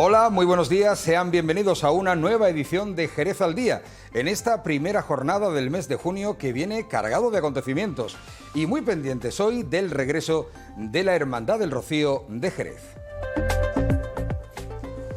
Hola, muy buenos días, sean bienvenidos a una nueva edición de Jerez al Día, en esta primera jornada del mes de junio que viene cargado de acontecimientos y muy pendientes hoy del regreso de la Hermandad del Rocío de Jerez.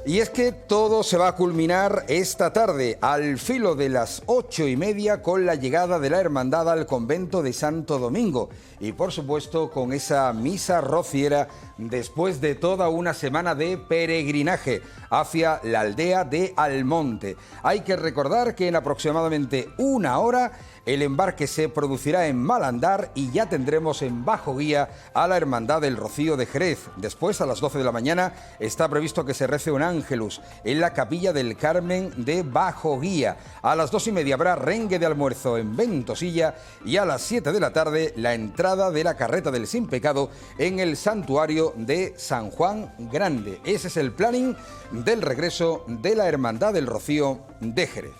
Y es que todo se va a culminar esta tarde, al filo de las 8:30, con la llegada de la Hermandad al convento de Santo Domingo y, por supuesto, con esa misa rociera después de toda una semana de peregrinaje hacia la aldea de Almonte. Hay que recordar que en aproximadamente una hora el embarque se producirá en Malandar y ya tendremos en Bajo Guía a la Hermandad del Rocío de Jerez. Después, a las 12 de la mañana, está previsto que se rece un Ángelus en la Capilla del Carmen de Bajo Guía. A las 2:30 habrá rengue de almuerzo en Ventosilla y a las 7 de la tarde la entrada de la carreta del Sin Pecado en el santuario de San Juan Grande. Ese es el planning del regreso de la Hermandad del Rocío de Jerez.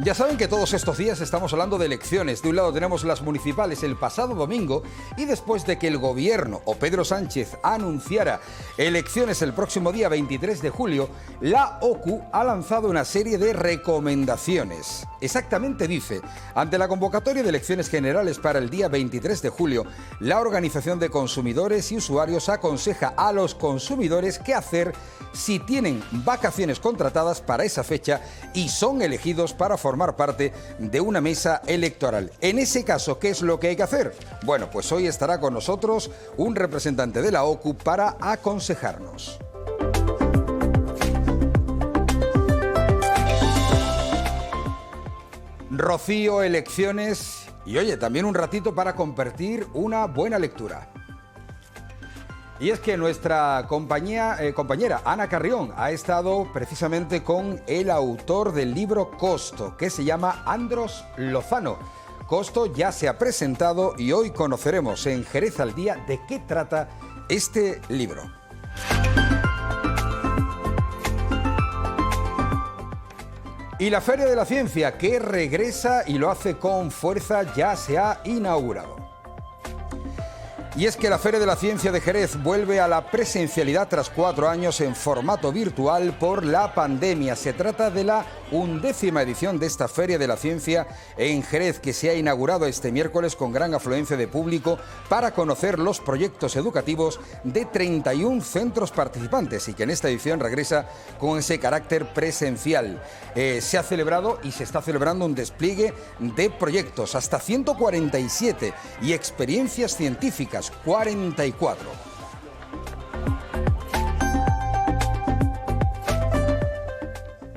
Ya saben que todos estos días estamos hablando de elecciones. De un lado tenemos las municipales el pasado domingo y después de que el gobierno o Pedro Sánchez anunciara elecciones el próximo día 23 de julio, la OCU ha lanzado una serie de recomendaciones. Exactamente dice, ante la convocatoria de elecciones generales para el día 23 de julio, la Organización de Consumidores y Usuarios aconseja a los consumidores qué hacer si tienen vacaciones contratadas para esa fecha y son elegidos para formar parte de una mesa electoral. En ese caso, ¿qué es lo que hay que hacer? Bueno, pues hoy estará con nosotros un representante de la OCU para aconsejarnos. Rocío, elecciones y, oye, también un ratito para compartir una buena lectura. Y es que nuestra compañera Ana Carrión ha estado precisamente con el autor del libro Costo, que se llama Andros Lozano. Costo ya se ha presentado y hoy conoceremos en Jerez al Día de qué trata este libro. Y la Feria de la Ciencia, que regresa y lo hace con fuerza, ya se ha inaugurado. Y es que la Feria de la Ciencia de Jerez vuelve a la presencialidad tras 4 años en formato virtual por la pandemia. Se trata de la 11ª edición de esta Feria de la Ciencia en Jerez, que se ha inaugurado este miércoles con gran afluencia de público para conocer los proyectos educativos de 31 centros participantes y que en esta edición regresa con ese carácter presencial. Se ha celebrado y se está celebrando un despliegue de proyectos, hasta 147, y experiencias científicas, 44.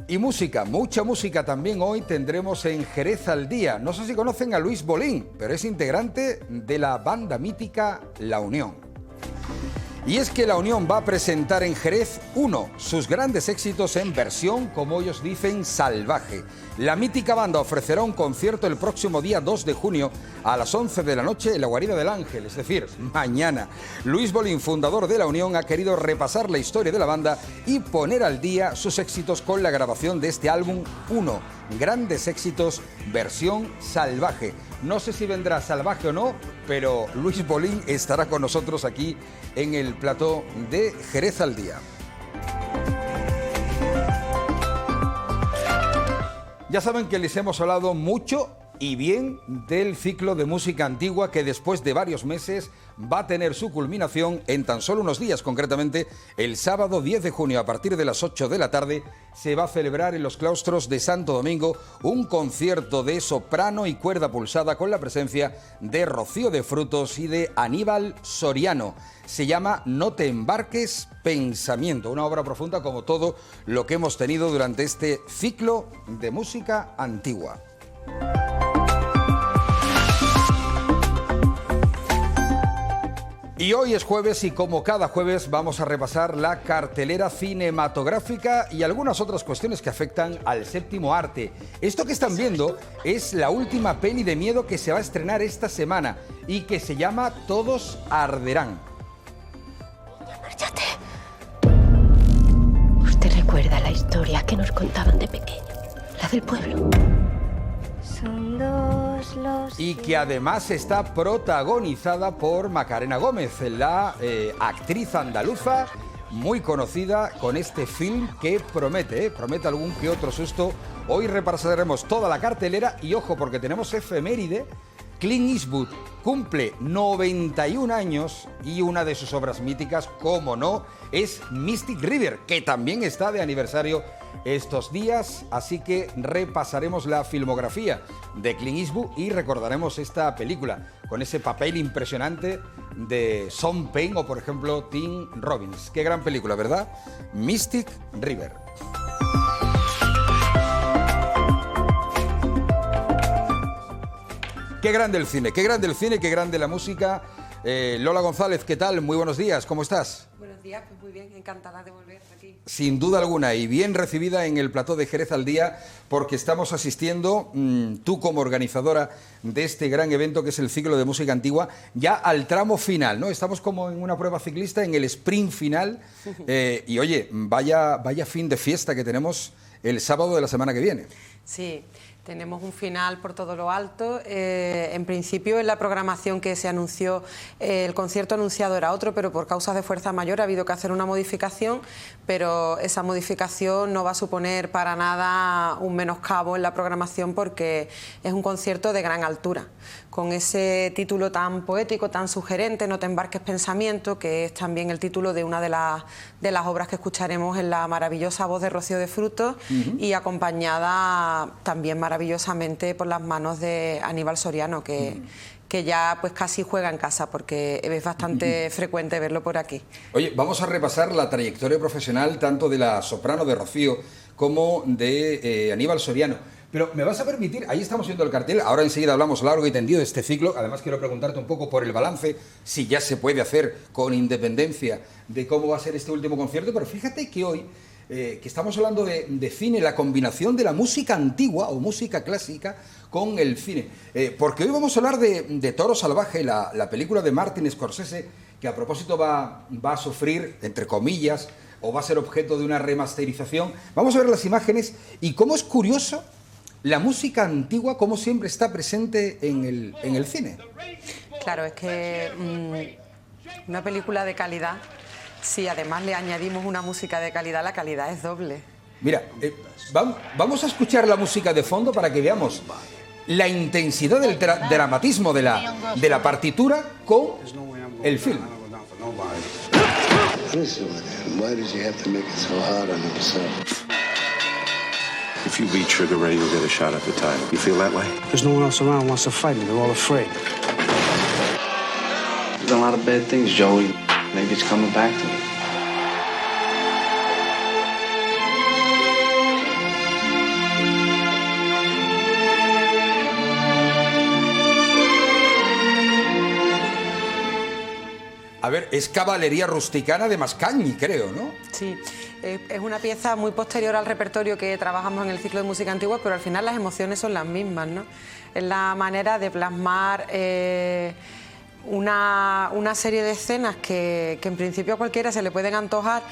Y música, mucha música también hoy tendremos en Jerez al Día. No sé si conocen a Luis Bolín, pero es integrante de la banda mítica La Unión. Y es que La Unión va a presentar en Jerez sus grandes éxitos en versión, como ellos dicen, salvaje. La mítica banda ofrecerá un concierto el próximo día 2 de junio a las 11 de la noche en la Guarida del Ángel, es decir, mañana. Luis Bolín, fundador de La Unión, ha querido repasar la historia de la banda y poner al día sus éxitos con la grabación de este álbum Grandes Éxitos, versión salvaje. No sé si vendrá salvaje o no, pero Luis Bolín estará con nosotros aquí en el plató de Jerez al Día. Ya saben que les hemos hablado mucho y bien del ciclo de música antigua que después de varios meses va a tener su culminación en tan solo unos días. Concretamente, el sábado 10 de junio a partir de las 8 de la tarde se va a celebrar en los claustros de Santo Domingo un concierto de soprano y cuerda pulsada con la presencia de Rocío de Frutos y de Aníbal Soriano. Se llama No te embarques, pensamiento, una obra profunda como todo lo que hemos tenido durante este ciclo de música antigua. Y hoy es jueves y como cada jueves vamos a repasar la cartelera cinematográfica y algunas otras cuestiones que afectan al séptimo arte. Esto que están viendo es la última peli de miedo que se va a estrenar esta semana y que se llama Todos arderán. Márchate. ¿Usted recuerda la historia que nos contaban de pequeño? La del pueblo. Son dos y que además está protagonizada por Macarena Gómez, la actriz andaluza muy conocida con este film que promete algún que otro susto. Hoy repasaremos toda la cartelera y ojo porque tenemos efeméride. Clint Eastwood cumple 91 años y una de sus obras míticas, como no, es Mystic River, que también está de aniversario estos días, así que repasaremos la filmografía de Clint Eastwood y recordaremos esta película con ese papel impresionante de Sean Penn o, por ejemplo, Tim Robbins. Qué gran película, ¿verdad? Mystic River. Qué grande el cine, qué grande el cine, qué grande la música. Lola González, ¿qué tal? Muy buenos días, ¿cómo estás? Buenos días, pues muy bien, encantada de volver aquí. Sin duda alguna, y bien recibida en el plató de Jerez al Día, porque estamos asistiendo, tú como organizadora de este gran evento que es el ciclo de música antigua, ya al tramo final, ¿no? Estamos como en una prueba ciclista, en el sprint final, y oye, vaya fin de fiesta que tenemos el sábado de la semana que viene. Sí. Tenemos un final por todo lo alto. En principio, en la programación que se anunció, el concierto anunciado era otro, pero por causas de fuerza mayor ha habido que hacer una modificación, pero esa modificación no va a suponer para nada un menoscabo en la programación porque es un concierto de gran altura. Con ese título tan poético, tan sugerente, No te embarques pensamiento, que es también el título de una de las obras que escucharemos en la maravillosa voz de Rocío de Frutos y acompañada también maravillosamente por las manos de Aníbal Soriano, que ya pues casi juega en casa porque es bastante frecuente verlo por aquí. Oye, vamos a repasar la trayectoria profesional tanto de la soprano de Rocío como de Aníbal Soriano. Pero me vas a permitir, ahí estamos viendo el cartel, ahora enseguida hablamos largo y tendido de este ciclo, además quiero preguntarte un poco por el balance, si ya se puede hacer con independencia de cómo va a ser este último concierto, pero fíjate que hoy, que estamos hablando de cine, la combinación de la música antigua o música clásica con el cine, porque hoy vamos a hablar de Toro Salvaje, la película de Martin Scorsese, que a propósito va a sufrir, entre comillas, o va a ser objeto de una remasterización. Vamos a ver las imágenes y cómo es curioso la música antigua, como siempre está presente en el cine. Claro, es que una película de calidad, si además le añadimos una música de calidad, la calidad es doble. Mira, vamos a escuchar la música de fondo para que veamos la intensidad del dramatismo de la partitura con el film. If you beat Sugar Ray, you'll get a shot at the title. You feel that way? There's no one else around who wants to fight me. They're all afraid. There's a lot of bad things, Joey. Maybe it's coming back to me. A ver, es caballería rusticana de Mascagni, creo, ¿no? Sí, es una pieza muy posterior al repertorio que trabajamos en el ciclo de música antigua, pero al final las emociones son las mismas, ¿no? Es la manera de plasmar una serie de escenas que en principio a cualquiera se le pueden antojar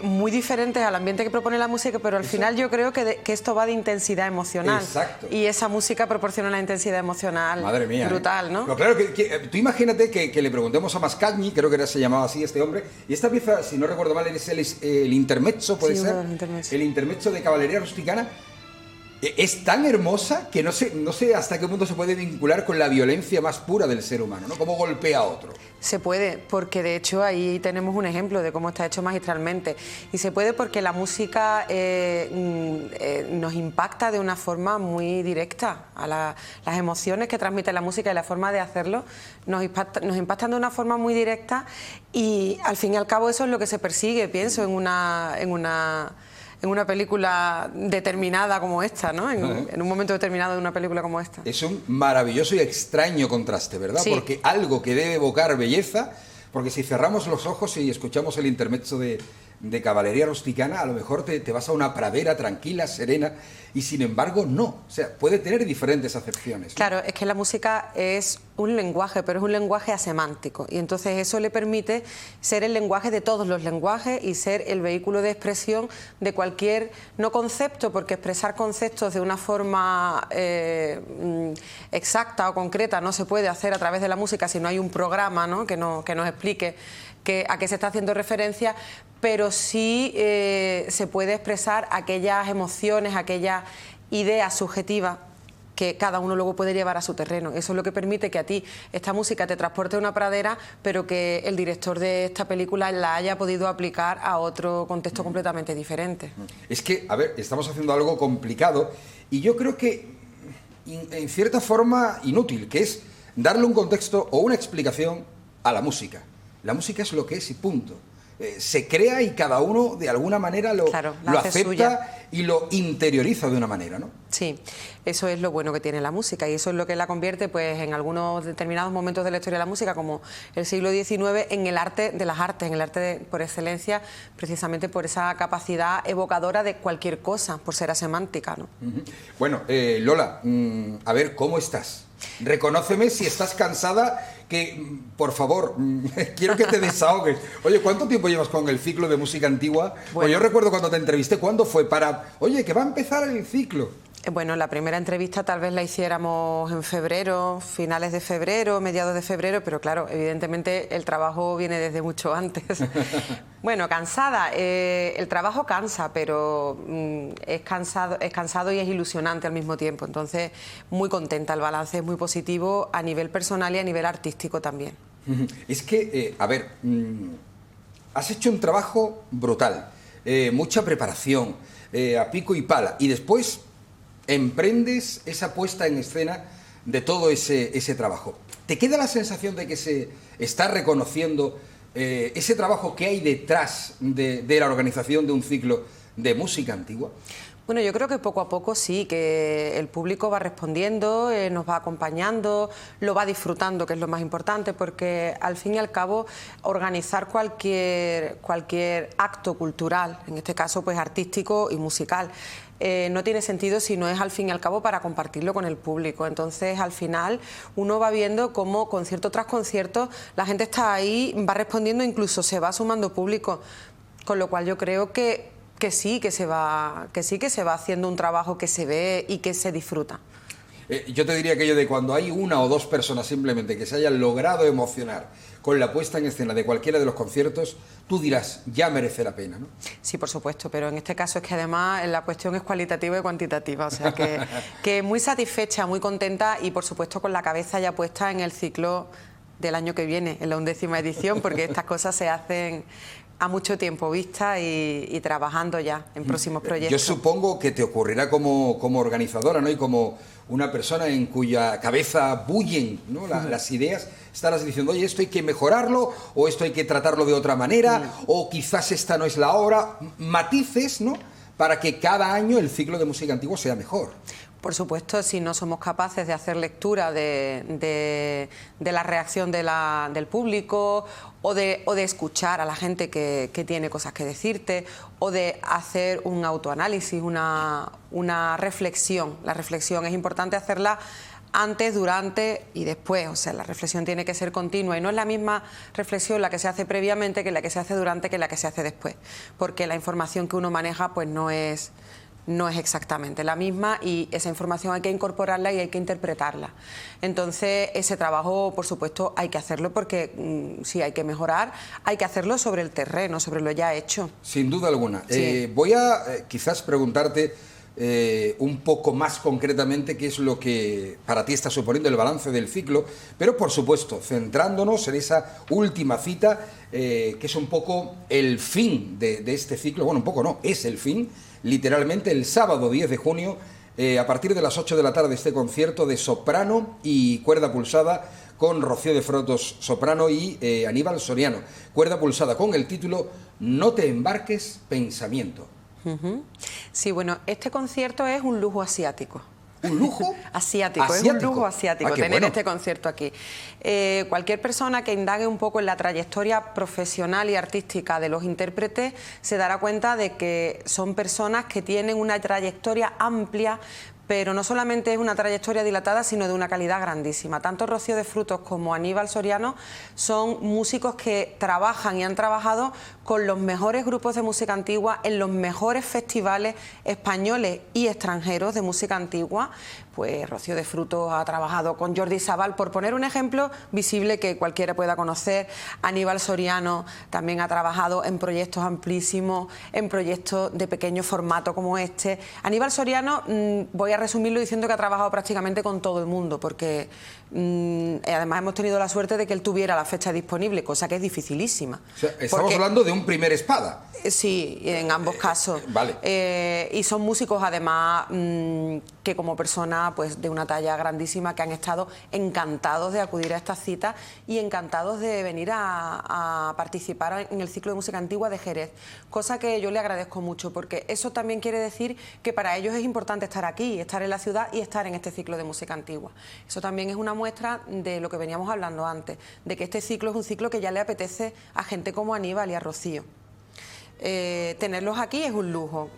muy diferentes al ambiente que propone la música, pero al final yo creo que esto va de intensidad emocional. Exacto. Y esa música proporciona una intensidad emocional Madre mía, brutal, ¿no? Pero claro, tú imagínate que le preguntemos a Mascagni, creo que se llamaba así este hombre, y esta pieza, si no recuerdo mal, es el intermezzo, ¿puede ser? El intermezzo de caballería rusticana. Es tan hermosa que no sé hasta qué punto se puede vincular con la violencia más pura del ser humano, ¿no? Cómo golpea a otro. Se puede, porque de hecho ahí tenemos un ejemplo de cómo está hecho magistralmente. Y se puede porque la música nos impacta de una forma muy directa. Las emociones que transmite la música y la forma de hacerlo nos impactan de una forma muy directa y al fin y al cabo eso es lo que se persigue, pienso, en una película determinada como esta, ¿no? En un momento determinado de una película como esta. Es un maravilloso y extraño contraste, ¿verdad? Sí. Porque algo que debe evocar belleza, porque si cerramos los ojos y escuchamos el intermezzo de de caballería rusticana, a lo mejor te vas a una pradera tranquila, serena, y sin embargo no. O sea, puede tener diferentes acepciones, ¿no? Claro, es que la música es un lenguaje, pero es un lenguaje asemántico, y entonces eso le permite ser el lenguaje de todos los lenguajes y ser el vehículo de expresión de cualquier, no concepto, porque expresar conceptos de una forma exacta o concreta no se puede hacer a través de la música si no hay un programa, ¿no? que nos explique a qué se está haciendo referencia, pero sí se puede expresar aquellas emociones, aquellas ideas subjetivas que cada uno luego puede llevar a su terreno. Eso es lo que permite que a ti esta música te transporte a una pradera, pero que el director de esta película la haya podido aplicar a otro contexto completamente diferente. Es que, a ver, estamos haciendo algo complicado y yo creo que en cierta forma inútil, que es darle un contexto o una explicación a la música. La música es lo que es y punto. Se crea y cada uno de alguna manera lo acepta suya y lo interioriza de una manera, ¿no? Sí, eso es lo bueno que tiene la música y eso es lo que la convierte, pues, en algunos determinados momentos de la historia de la música, como el siglo XIX, en el arte de las artes, en el arte por excelencia, precisamente por esa capacidad evocadora de cualquier cosa, por ser asemántica, ¿no? Bueno, Lola, a ver, ¿cómo estás? Reconóceme si estás cansada, que, por favor, quiero que te desahogues. Oye, ¿cuánto tiempo llevas con el ciclo de música antigua? Bueno, pues yo recuerdo cuando te entrevisté, ¿cuándo fue? Oye, que va a empezar el ciclo. Bueno, la primera entrevista tal vez la hiciéramos en febrero, finales de febrero, mediados de febrero, pero claro, evidentemente el trabajo viene desde mucho antes. Bueno, cansada, el trabajo cansa, pero es cansado y es ilusionante al mismo tiempo. Entonces, muy contenta, el balance es muy positivo a nivel personal y a nivel artístico también. Es que, a ver, has hecho un trabajo brutal, mucha preparación, a pico y pala, y después emprendes esa puesta en escena de todo ese trabajo. ¿Te queda la sensación de que se está reconociendo ese trabajo que hay detrás de la organización de un ciclo de música antigua? Bueno, yo creo que poco a poco sí, que el público va respondiendo, nos va acompañando, lo va disfrutando, que es lo más importante, porque al fin y al cabo organizar cualquier acto cultural, en este caso pues artístico y musical, no tiene sentido si no es al fin y al cabo para compartirlo con el público. Entonces, al final, uno va viendo cómo concierto tras concierto la gente está ahí, va respondiendo, incluso se va sumando público, con lo cual yo creo que sí que se va haciendo un trabajo que se ve y que se disfruta. Yo te diría aquello de cuando hay una o dos personas simplemente que se hayan logrado emocionar con la puesta en escena de cualquiera de los conciertos, tú dirás, ya merece la pena, ¿no? Sí, por supuesto, pero en este caso es que además la cuestión es cualitativa y cuantitativa, o sea que muy satisfecha, muy contenta y por supuesto con la cabeza ya puesta en el ciclo del año que viene, en la 11ª edición, porque estas cosas se hacen a mucho tiempo vista y trabajando ya en próximos proyectos. Yo supongo que te ocurrirá como organizadora, ¿no? Y como una persona en cuya cabeza bullen, ¿no? las ideas, estarás diciendo, oye, esto hay que mejorarlo, o esto hay que tratarlo de otra manera, o quizás esta no es la hora. Matices, ¿no? Para que cada año el ciclo de música antigua sea mejor. Por supuesto, si no somos capaces de hacer lectura de la reacción del público o de escuchar a la gente que tiene cosas que decirte o de hacer un autoanálisis, una reflexión. La reflexión es importante hacerla antes, durante y después, o sea, la reflexión tiene que ser continua y no es la misma reflexión la que se hace previamente que la que se hace durante que la que se hace después, porque la información que uno maneja pues no es exactamente la misma y esa información hay que incorporarla y hay que interpretarla. Entonces, ese trabajo, por supuesto, hay que hacerlo porque si hay que mejorar, hay que hacerlo sobre el terreno, sobre lo ya hecho. Sin duda alguna. Sí. Voy a quizás preguntarte un poco más concretamente qué es lo que para ti está suponiendo el balance del ciclo, pero por supuesto, centrándonos en esa última cita, que es un poco el fin de este ciclo. Bueno, un poco no, es el fin. Literalmente el sábado 10 de junio, a partir de las 8 de la tarde, este concierto de soprano y cuerda pulsada con Rocío de Frotos, soprano, y Aníbal Soriano, cuerda pulsada, con el título No te embarques, pensamiento. Sí, bueno, este concierto es un lujo asiático. ¿Un lujo? Asiático, es un lujo asiático tener este concierto aquí. Cualquier persona que indague un poco en la trayectoria profesional y artística de los intérpretes se dará cuenta de que son personas que tienen una trayectoria amplia, pero no solamente es una trayectoria dilatada, sino de una calidad grandísima. Tanto Rocío de Frutos como Aníbal Soriano son músicos que trabajan y han trabajado con los mejores grupos de música antigua en los mejores festivales españoles y extranjeros de música antigua. Pues Rocío de Frutos ha trabajado con Jordi Sabal, por poner un ejemplo visible que cualquiera pueda conocer. Aníbal Soriano también ha trabajado en proyectos amplísimos, en proyectos de pequeño formato como este. Aníbal Soriano, voy a resumirlo diciendo que ha trabajado prácticamente con todo el mundo, porque además hemos tenido la suerte de que él tuviera la fecha disponible, cosa que es dificilísima. O sea, estamos hablando de un primer espada. Sí, en ambos casos. Vale. Y son músicos además que como persona pues de una talla grandísima, que han estado encantados de acudir a estas citas y encantados de venir a participar en el ciclo de música antigua de Jerez, cosa que yo le agradezco mucho, porque eso también quiere decir que para ellos es importante estar aquí, estar en la ciudad y estar en este ciclo de música antigua. Eso también es una muestra de lo que veníamos hablando antes, de que este ciclo es un ciclo que ya le apetece a gente como Aníbal y a Rocío. Tenerlos aquí es un lujo.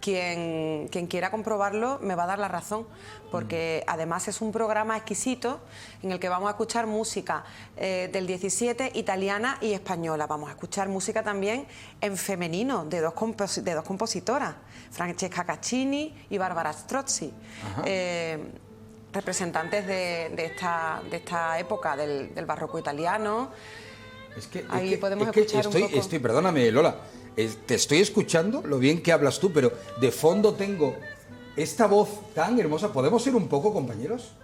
Quien quiera comprobarlo me va a dar la razón, porque además es un programa exquisito en el que vamos a escuchar música del 17, italiana y española. Vamos a escuchar música también en femenino de dos compositoras, Francesca Caccini y Barbara Strozzi, representantes de esta época del barroco italiano. Ahí podemos escuchar un poco. Perdóname, Lola, te estoy escuchando lo bien que hablas tú, pero de fondo tengo esta voz tan hermosa. ¿Podemos ir un poco, compañeros?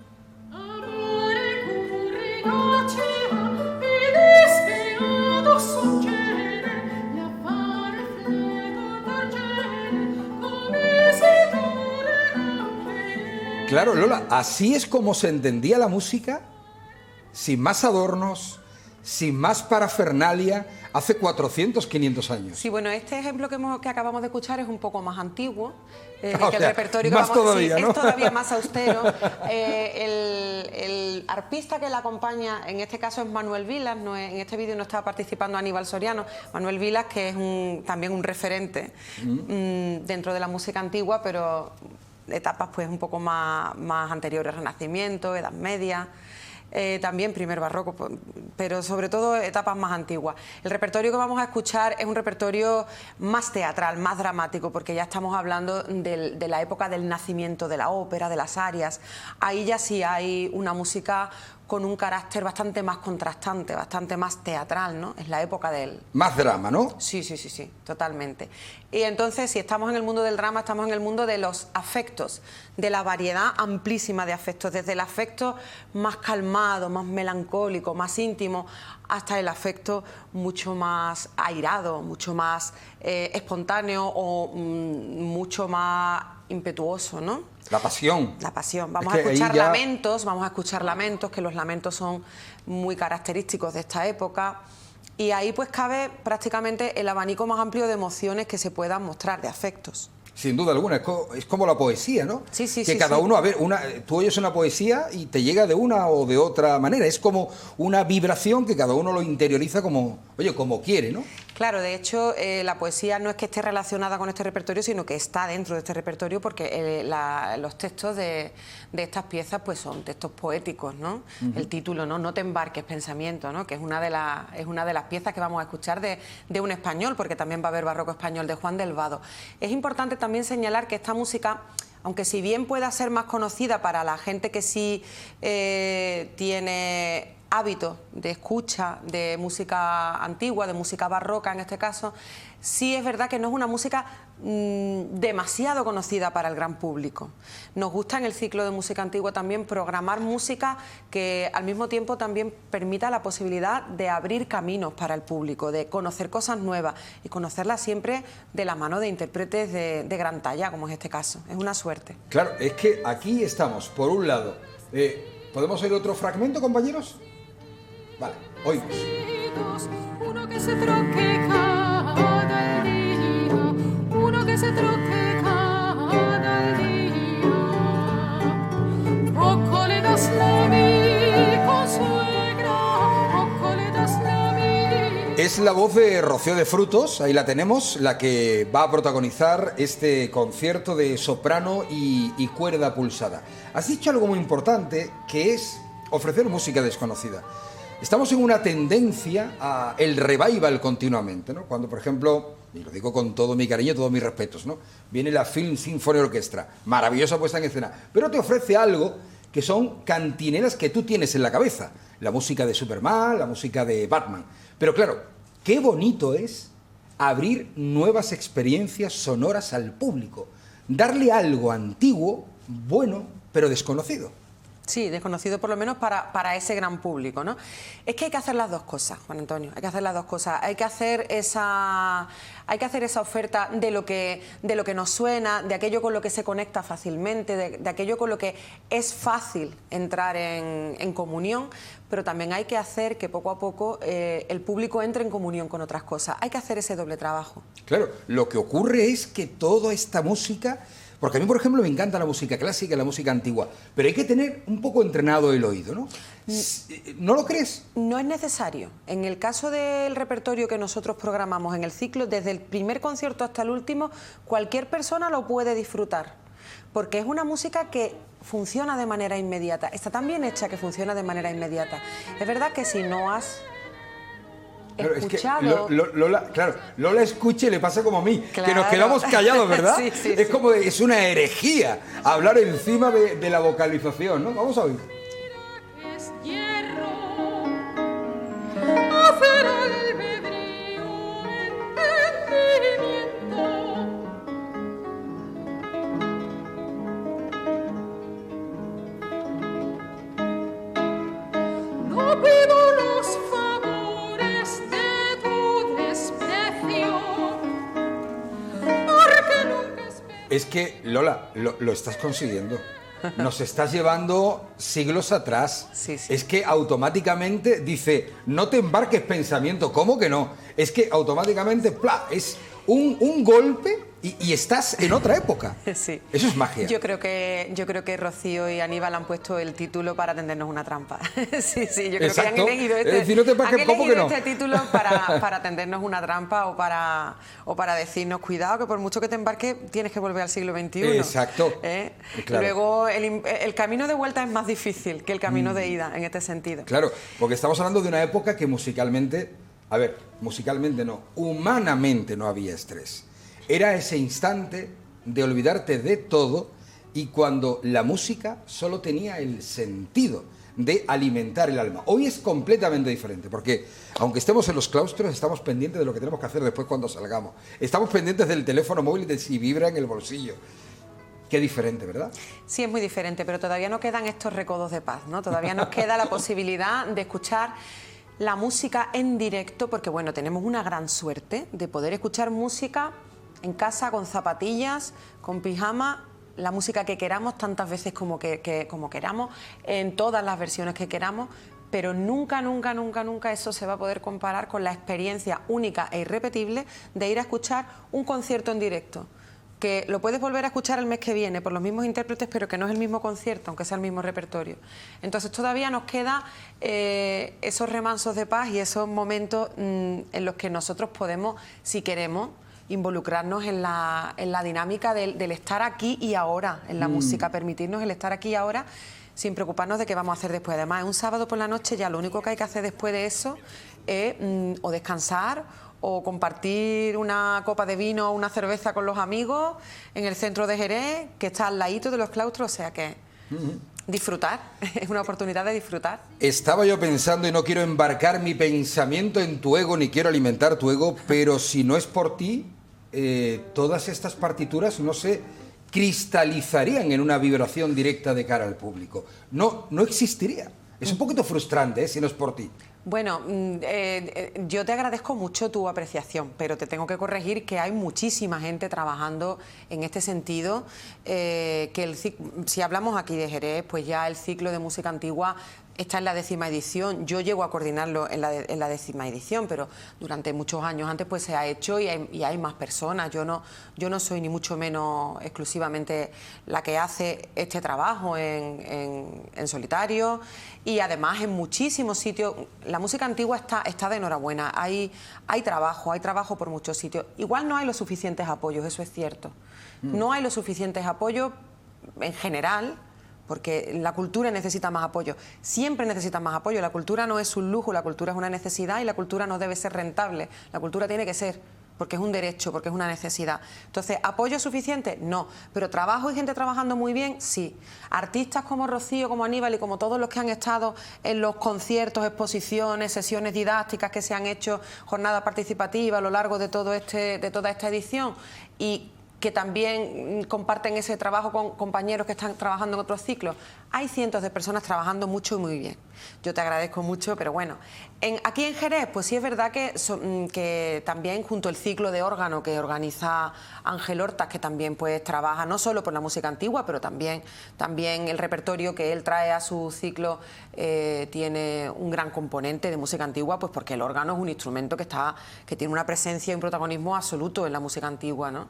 Claro, Lola, así es como se entendía la música, sin más adornos, sin más parafernalia, hace 400, 500 años. Sí, bueno, este ejemplo que acabamos de escuchar es un poco más antiguo, que el repertorio más que vamos todavía, ¿no? es todavía más austero. El arpista que la acompaña, en este caso es Manuel Vilas, en este vídeo no estaba participando Aníbal Soriano. Manuel Vilas, que es también un referente dentro de la música antigua, pero etapas pues un poco más anteriores, Renacimiento, Edad Media. También primer barroco, pero sobre todo etapas más antiguas. El repertorio que vamos a escuchar es un repertorio más teatral, más dramático, porque ya estamos hablando de la época del nacimiento de la ópera, de las arias. Ahí ya sí hay una música con un carácter bastante más contrastante, bastante más teatral, ¿no? Es la época del... Más drama, ¿no? Sí, totalmente. Y entonces, si estamos en el mundo del drama, estamos en el mundo de los afectos, de la variedad amplísima de afectos, desde el afecto más calmado, más melancólico, más íntimo, hasta el afecto mucho más airado, mucho más espontáneo o mucho más impetuoso, ¿no? La pasión. La pasión. Vamos a escuchar lamentos, que los lamentos son muy característicos de esta época. Y ahí pues cabe prácticamente el abanico más amplio de emociones que se puedan mostrar, de afectos. Sin duda alguna, es como la poesía, ¿no? Sí. Que cada uno, a ver, tú oyes una poesía y te llega de una o de otra manera. Es como una vibración que cada uno lo interioriza como quiere, ¿no? Claro, de hecho, la poesía no es que esté relacionada con este repertorio, sino que está dentro de este repertorio, porque los textos de estas piezas pues son textos poéticos, ¿no? El título, ¿no? No te embarques, pensamiento, ¿no? Que es una de las piezas que vamos a escuchar de un español, porque también va a haber barroco español, de Juan del Vado. Es importante también señalar que esta música, aunque si bien pueda ser más conocida para la gente que sí tiene hábito de escucha de música antigua, de música barroca en este caso, sí es verdad que no es una música demasiado conocida para el gran público. Nos gusta en el ciclo de música antigua también programar música que al mismo tiempo también permita la posibilidad de abrir caminos para el público, de conocer cosas nuevas y conocerlas siempre de la mano de intérpretes de gran talla, como es este caso. Es una suerte. Claro, es que aquí estamos, por un lado, ¿podemos oír otro fragmento, compañeros? Vale, oímos. Uno que se troque cada día, uno que se troque cada día. Es la voz de Rocío de Frutos, ahí la tenemos, la que va a protagonizar este concierto de soprano y cuerda pulsada. Has dicho algo muy importante, que es ofrecer música desconocida. Estamos en una tendencia a el revival continuamente, ¿no? Cuando, por ejemplo, y lo digo con todo mi cariño, todos mis respetos, ¿no? Viene la Film Symphony Orchestra, maravillosa puesta en escena, pero te ofrece algo que son cantineras que tú tienes en la cabeza. La música de Superman, la música de Batman. Pero claro, qué bonito es abrir nuevas experiencias sonoras al público. Darle algo antiguo, bueno, pero desconocido. Sí, desconocido por lo menos para ese gran público, ¿no? Es que hay que hacer las dos cosas, Juan Antonio, hay que hacer las dos cosas. Hay que hacer esa oferta de lo que nos suena, de aquello con lo que se conecta fácilmente, de aquello con lo que es fácil entrar en comunión, pero también hay que hacer que poco a poco el público entre en comunión con otras cosas. Hay que hacer ese doble trabajo. Claro, lo que ocurre es que toda esta música... Porque a mí, por ejemplo, me encanta la música clásica y la música antigua, pero hay que tener un poco entrenado el oído, ¿no? ¿No lo crees? No es necesario. En el caso del repertorio que nosotros programamos en el ciclo, desde el primer concierto hasta el último, cualquier persona lo puede disfrutar, porque es una música que funciona de manera inmediata. Está tan bien hecha que funciona de manera inmediata. Es verdad que si no has... Claro, escuchado. Es que Lola escucha y le pasa como a mí, Claro. que nos quedamos callados, ¿verdad? Sí, sí, es sí. como, es una herejía hablar encima de la vocalización, ¿no? Vamos a oír. Es hierro, hacer al albedrío entendimiento. No pido los favores de tu desprecio, porque nunca espero. Es que, Lola, lo estás consiguiendo. Nos estás llevando siglos atrás. Sí, sí. Es que automáticamente dice, no te embarques pensamiento. ¿Cómo que no? Es que automáticamente, ¡plá! Es un golpe y estás en otra época. Sí. Eso es magia. Yo creo que Rocío y Aníbal han puesto el título para tendernos una trampa. Sí, yo creo Exacto. que han elegido Es decir, no te embarques, ¿cómo que no? este título para tendernos una trampa o para decirnos, cuidado, que por mucho que te embarques tienes que volver al siglo XXI. Exacto. Claro. Luego el camino de vuelta es más difícil que el camino de ida en este sentido. Claro, porque estamos hablando de una época que musicalmente, musicalmente no, humanamente no había estrés. Era ese instante de olvidarte de todo y cuando la música solo tenía el sentido de alimentar el alma. Hoy es completamente diferente, porque aunque estemos en los claustros, estamos pendientes de lo que tenemos que hacer después cuando salgamos. Estamos pendientes del teléfono móvil y de si vibra en el bolsillo. Qué diferente, ¿verdad? Sí, es muy diferente, pero todavía no quedan estos recodos de paz, ¿no? Todavía nos queda la posibilidad de escuchar la música en directo, porque bueno, tenemos una gran suerte de poder escuchar música en casa con zapatillas, con pijama, la música que queramos tantas veces como queramos, en todas las versiones que queramos, pero nunca eso se va a poder comparar con la experiencia única e irrepetible de ir a escuchar un concierto en directo, que lo puedes volver a escuchar el mes que viene por los mismos intérpretes, pero que no es el mismo concierto, aunque sea el mismo repertorio. Entonces todavía nos queda esos remansos de paz y esos momentos en los que nosotros podemos, si queremos, involucrarnos en la dinámica del estar aquí y ahora en la música, permitirnos el estar aquí y ahora sin preocuparnos de qué vamos a hacer después. Además, un sábado por la noche ya lo único que hay que hacer después de eso es o descansar o compartir una copa de vino o una cerveza con los amigos en el centro de Jerez, que está al ladito de los claustros, o sea que disfrutar, es una oportunidad de disfrutar. Estaba yo pensando, y no quiero embarcar mi pensamiento en tu ego, ni quiero alimentar tu ego, pero si no es por ti, todas estas partituras no se cristalizarían en una vibración directa de cara al público. No existiría. Es un poquito frustrante, si no es por ti. Bueno, yo te agradezco mucho tu apreciación, pero te tengo que corregir que hay muchísima gente trabajando en este sentido, si hablamos aquí de Jerez, pues ya el ciclo de música antigua está en la 10ª edición. Yo llego a coordinarlo en la 10ª edición, pero durante muchos años antes pues se ha hecho y hay más personas. Yo no soy ni mucho menos exclusivamente la que hace este trabajo en solitario, y además en muchísimos sitios la música antigua está de enhorabuena, hay trabajo por muchos sitios. Igual no hay los suficientes apoyos, eso es cierto. No hay los suficientes apoyos en general, porque la cultura necesita más apoyo, siempre necesita más apoyo. La cultura no es un lujo, la cultura es una necesidad y la cultura no debe ser rentable, la cultura tiene que ser, porque es un derecho, porque es una necesidad. Entonces, ¿apoyo suficiente? No, pero trabajo y gente trabajando muy bien, sí. Artistas como Rocío, como Aníbal y como todos los que han estado en los conciertos, exposiciones, sesiones didácticas que se han hecho, jornadas participativas a lo largo de toda esta edición, y que también comparten ese trabajo con compañeros que están trabajando en otros ciclos. Hay cientos de personas trabajando mucho y muy bien. Yo te agradezco mucho, pero bueno. Aquí en Jerez, pues sí es verdad que también junto al ciclo de órgano que organiza Ángel Hortas, que también pues trabaja no solo por la música antigua, pero también el repertorio que él trae a su ciclo tiene un gran componente de música antigua, pues porque el órgano es un instrumento que tiene una presencia y un protagonismo absoluto en la música antigua, ¿no?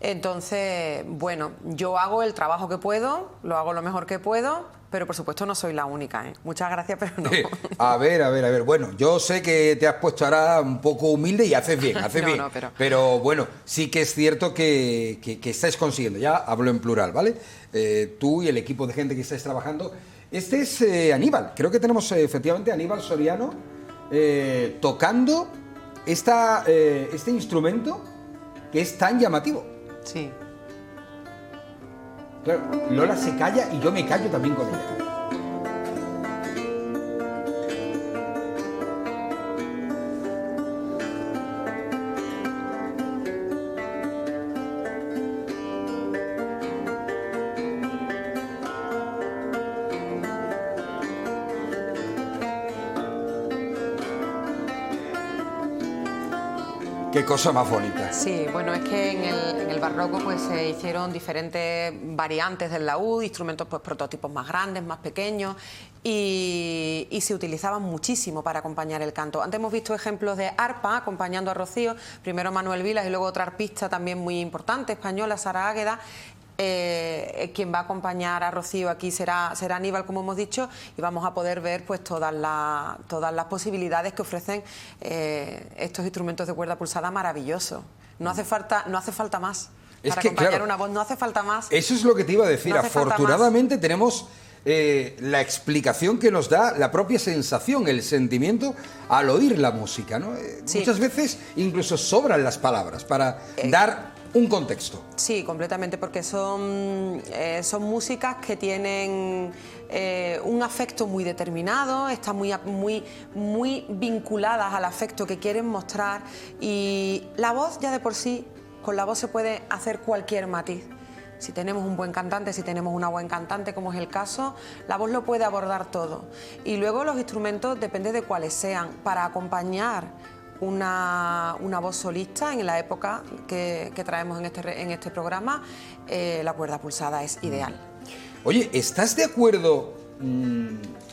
Entonces, bueno, yo hago el trabajo que puedo, lo hago lo mejor que puedo, pero por supuesto no soy la única, ¿eh? Muchas gracias, pero no. A ver. Bueno, yo sé que te has puesto ahora un poco humilde y haces bien, bien. No, pero bueno, sí que es cierto que estáis consiguiendo, ya hablo en plural, ¿vale? Tú y el equipo de gente que estáis trabajando. Este es Aníbal, creo que tenemos efectivamente a Aníbal Soriano tocando este instrumento que es tan llamativo. Sí. Claro, Lola se calla y yo me callo también con ella. Qué cosa más bonita. Sí, bueno, es que en el barroco pues se hicieron diferentes variantes del laúd, instrumentos pues prototipos más grandes, más pequeños y se utilizaban muchísimo para acompañar el canto. Antes hemos visto ejemplos de arpa acompañando a Rocío, primero Manuel Vilas y luego otra arpista también muy importante, española, Sara Águeda. Quien va a acompañar a Rocío aquí será Aníbal, como hemos dicho, y vamos a poder ver pues todas las posibilidades que ofrecen estos instrumentos de cuerda pulsada maravillosos. No hace falta más para acompañar una voz, no hace falta más. Eso es lo que te iba a decir. Afortunadamente tenemos la explicación que nos da la propia sensación, el sentimiento al oír la música, ¿no? Sí. Muchas veces incluso sobran las palabras para dar un contexto. Sí, completamente, porque son músicas que tienen un afecto muy determinado, están muy vinculadas al afecto que quieren mostrar, y la voz ya de por sí, con la voz se puede hacer cualquier matiz. Si tenemos un buen cantante, si tenemos una buena cantante, como es el caso, la voz lo puede abordar todo. Y luego los instrumentos, depende de cuáles sean, para acompañar una voz solista en la época que traemos en este programa, la cuerda pulsada es ideal. Oye, ¿estás de acuerdo?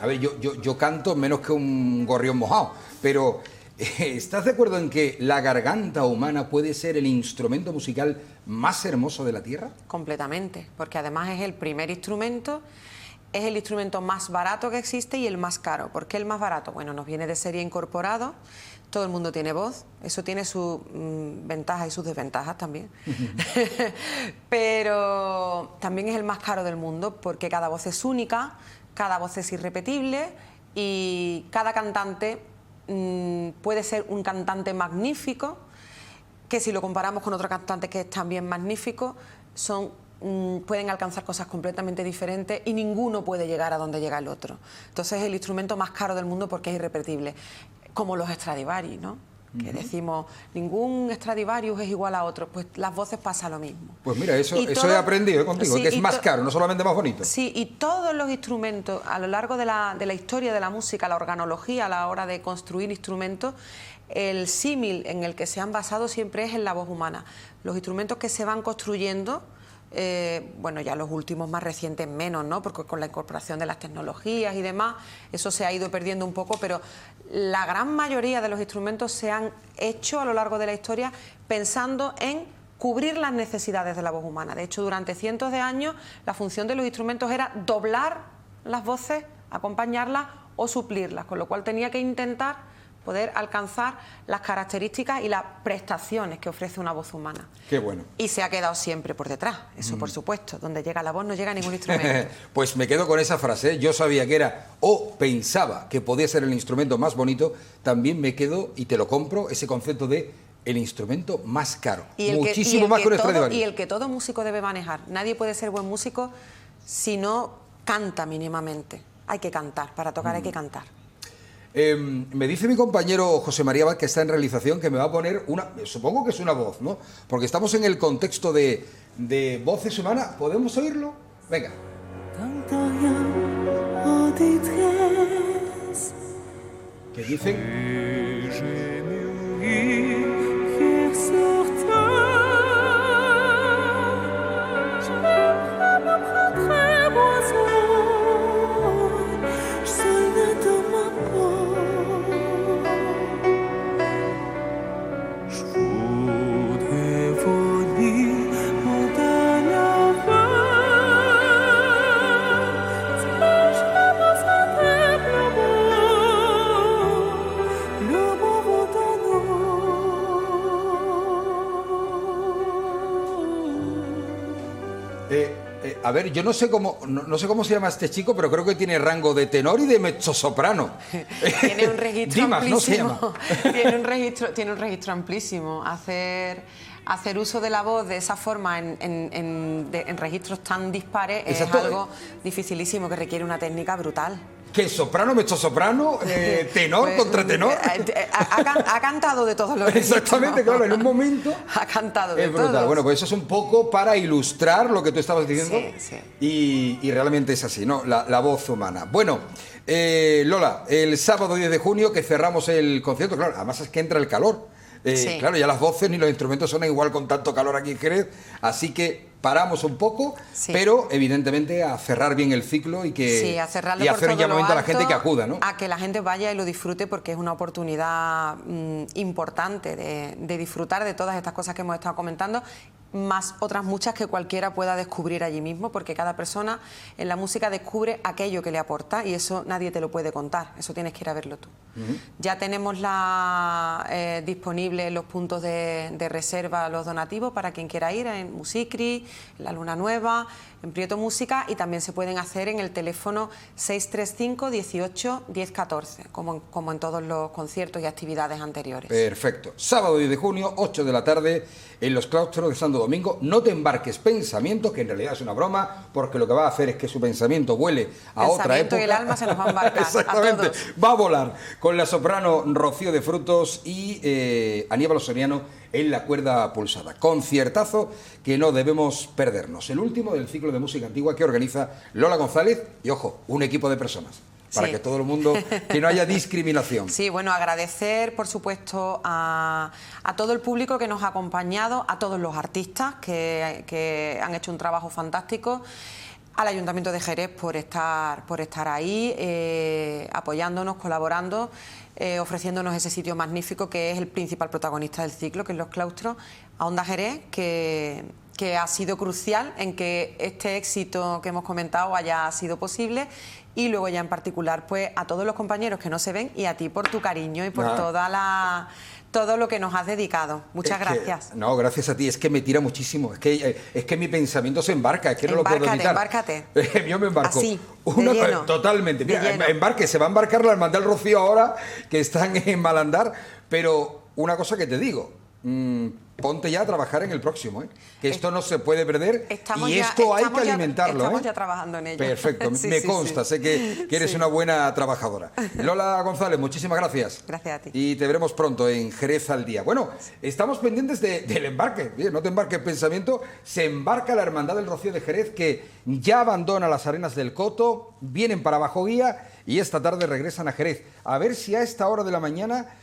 A ver, yo canto menos que un gorrión mojado, pero ¿estás de acuerdo en que la garganta humana puede ser el instrumento musical más hermoso de la Tierra? Completamente, porque además es el primer instrumento. Es el instrumento más barato que existe y el más caro. ¿Por qué el más barato? Bueno, nos viene de serie incorporado, todo el mundo tiene voz, eso tiene sus ventajas y sus desventajas también. Pero también es el más caro del mundo porque cada voz es única, cada voz es irrepetible y cada cantante puede ser un cantante magnífico, que si lo comparamos con otro cantante que es también magnífico, pueden alcanzar cosas completamente diferentes y ninguno puede llegar a donde llega el otro. Entonces es el instrumento más caro del mundo porque es irrepetible, como los Stradivarius, ¿no? Que decimos, ningún Stradivarius es igual a otro, pues las voces pasa lo mismo. Pues mira, eso he aprendido contigo, sí, que es más caro, no solamente más bonito. Sí, y todos los instrumentos, a lo largo de la historia de la música, la organología, a la hora de construir instrumentos, el símil en el que se han basado siempre es en la voz humana. Los instrumentos que se van construyendo, bueno, ya los últimos más recientes menos, ¿no? Porque con la incorporación de las tecnologías y demás, eso se ha ido perdiendo un poco, pero la gran mayoría de los instrumentos se han hecho a lo largo de la historia pensando en cubrir las necesidades de la voz humana. De hecho, durante cientos de años la función de los instrumentos era doblar las voces, acompañarlas o suplirlas, con lo cual tenía que intentar poder alcanzar las características y las prestaciones que ofrece una voz humana. Qué bueno. Y se ha quedado siempre por detrás, eso por supuesto. Donde llega la voz no llega ningún instrumento. Pues me quedo con esa frase, ¿eh? Yo sabía que era, o pensaba que podía ser el instrumento más bonito, también me quedo, y te lo compro, ese concepto de el instrumento más caro. Muchísimo más que un Stradivarius. Y el que todo músico debe manejar. Nadie puede ser buen músico si no canta mínimamente. Hay que cantar, para tocar hay que cantar. Me dice mi compañero José María Abad, que está en realización, que me va a poner una, supongo que es una voz, ¿no? Porque estamos en el contexto de voces humanas. ¿Podemos oírlo? Venga. ¿Qué dicen? A ver, yo no sé cómo se llama este chico, pero creo que tiene rango de tenor y de mezzosoprano. Tiene un registro Dimas, amplísimo. ¿no se llama? Tiene un registro amplísimo. Hacer uso de la voz de esa forma en registros tan dispares Exacto. Es algo dificilísimo, que requiere una técnica brutal. ¿Qué? ¿Soprano, mezzosoprano, tenor, Pues, contratenor? Ha cantado de todos los registros. Exactamente, claro, en un momento. Ha cantado de Es brutal. todos. Bueno, pues eso es un poco para ilustrar lo que tú estabas diciendo. Sí. Y realmente es así, ¿no? La voz humana. Bueno, Lola, el sábado 10 de junio que cerramos el concierto, claro, además es que entra el calor. Sí. Claro, ya las voces ni los instrumentos suenan igual con tanto calor aquí en Jerez, así que paramos un poco, Sí. pero evidentemente a cerrar bien el ciclo y A cerrarlo y por hacer un todo lo llamamiento a la alto, gente que acuda, ¿no? A que la gente vaya y lo disfrute, porque es una oportunidad importante de disfrutar de todas estas cosas que hemos estado comentando, más otras muchas que cualquiera pueda descubrir allí mismo, porque cada persona en la música descubre aquello que le aporta, y eso nadie te lo puede contar, eso tienes que ir a verlo tú. Ya tenemos disponibles los puntos de reserva, los donativos, para quien quiera ir en Musicri, en La Luna Nueva, en Prieto Música, y también se pueden hacer en el teléfono 635 18 10 14, como en todos los conciertos y actividades anteriores. Perfecto. Sábado 10 de junio, 8 de la tarde, en los claustros de Santo Domingo. No te embarques pensamiento, que en realidad es una broma, porque lo que va a hacer es que su pensamiento vuele a otra época. Y el alma se nos va a embarcar. Exactamente. A todos. Va a volar con la soprano Rocío de Frutos y Aníbal Osoriano en la cuerda pulsada. Conciertazo que no debemos perdernos. El último del ciclo de música antigua que organiza Lola González y, ojo, un equipo de personas. Para Sí. que todo el mundo, que no haya discriminación. Sí, bueno, agradecer, por supuesto, a todo el público que nos ha acompañado, a todos los artistas que han hecho un trabajo fantástico, al Ayuntamiento de Jerez por estar ahí, apoyándonos, colaborando, ofreciéndonos ese sitio magnífico que es el principal protagonista del ciclo, que es los claustros, a Onda Jerez, que ha sido crucial en que este éxito que hemos comentado haya sido posible. Y luego ya en particular, pues, a todos los compañeros que no se ven, y a ti por tu cariño y por todo lo que nos has dedicado. Muchas gracias. No, gracias a ti. Es que me tira muchísimo. Es que mi pensamiento se embarca. Es que no lo puedo evitar. Embárcate. Yo me embarco. Así, de lleno. Totalmente. De Mira, lleno. embarque. Se va a embarcar la Hermandad del Rocío ahora, que están en Malandar. Pero una cosa que te digo. Ponte ya a trabajar en el próximo, que esto no se puede perder y esto hay que alimentarlo. Estamos ya trabajando en ello. Perfecto, Sí, me sí, consta, sí. sé que eres una buena trabajadora. Lola González, muchísimas gracias. Gracias a ti. Y te veremos pronto en Jerez al Día. Bueno, estamos pendientes del embarque. Bien, no te embarques pensamiento. Se embarca la Hermandad del Rocío de Jerez, que ya abandona las arenas del Coto, vienen para Bajo Guía y esta tarde regresan a Jerez. A ver si a esta hora de la mañana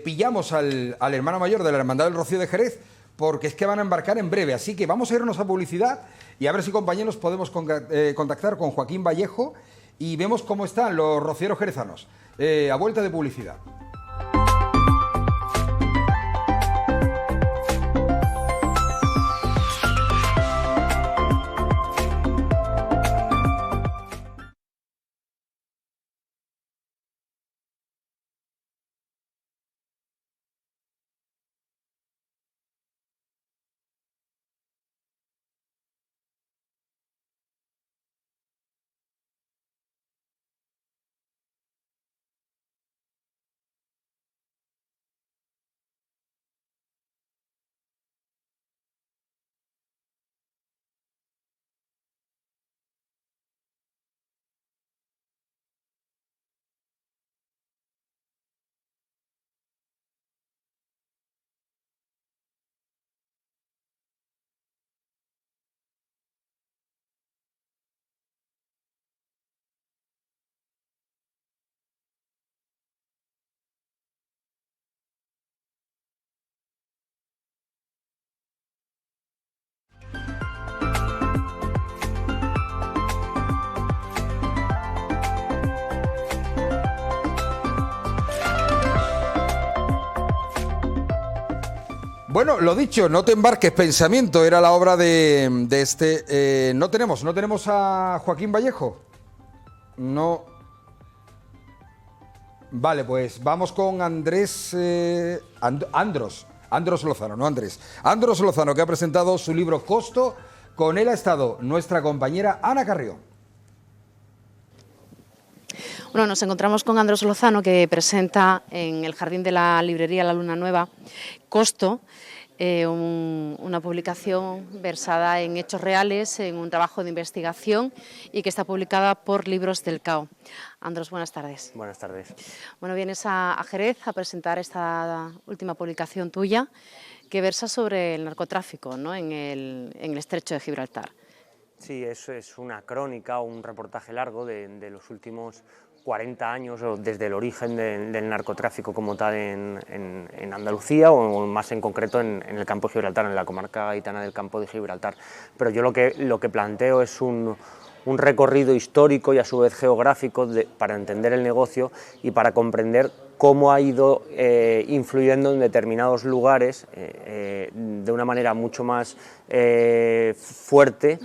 pillamos al hermano mayor de la Hermandad del Rocío de Jerez, porque es que van a embarcar en breve. Así que vamos a irnos a publicidad y a ver si, compañeros, podemos contactar con Joaquín Vallejo y vemos cómo están los rocieros jerezanos. A vuelta de publicidad. Bueno, lo dicho, no te embarques, pensamiento, era la obra de este... no tenemos a Joaquín Vallejo. No. Vale, pues vamos con Andrés... Andros Lozano, no Andrés. Andros Lozano, que ha presentado su libro Costo. Con él ha estado nuestra compañera Ana Carrió. Bueno, nos encontramos con Andros Lozano, que presenta en el jardín de la librería La Luna Nueva Costo, una publicación versada en hechos reales, en un trabajo de investigación y que está publicada por Libros del Cao. Andros, buenas tardes. Buenas tardes. Bueno, vienes a Jerez a presentar esta última publicación tuya que versa sobre el narcotráfico, ¿no?, en el estrecho de Gibraltar. Sí, eso es una crónica o un reportaje largo de los últimos 40 años, o desde el origen del narcotráfico como tal en Andalucía, o más en concreto en el campo de Gibraltar, en la comarca gaditana del campo de Gibraltar. Pero yo lo que planteo es un recorrido histórico y a su vez geográfico para entender el negocio y para comprender cómo ha ido influyendo en determinados lugares de una manera mucho más fuerte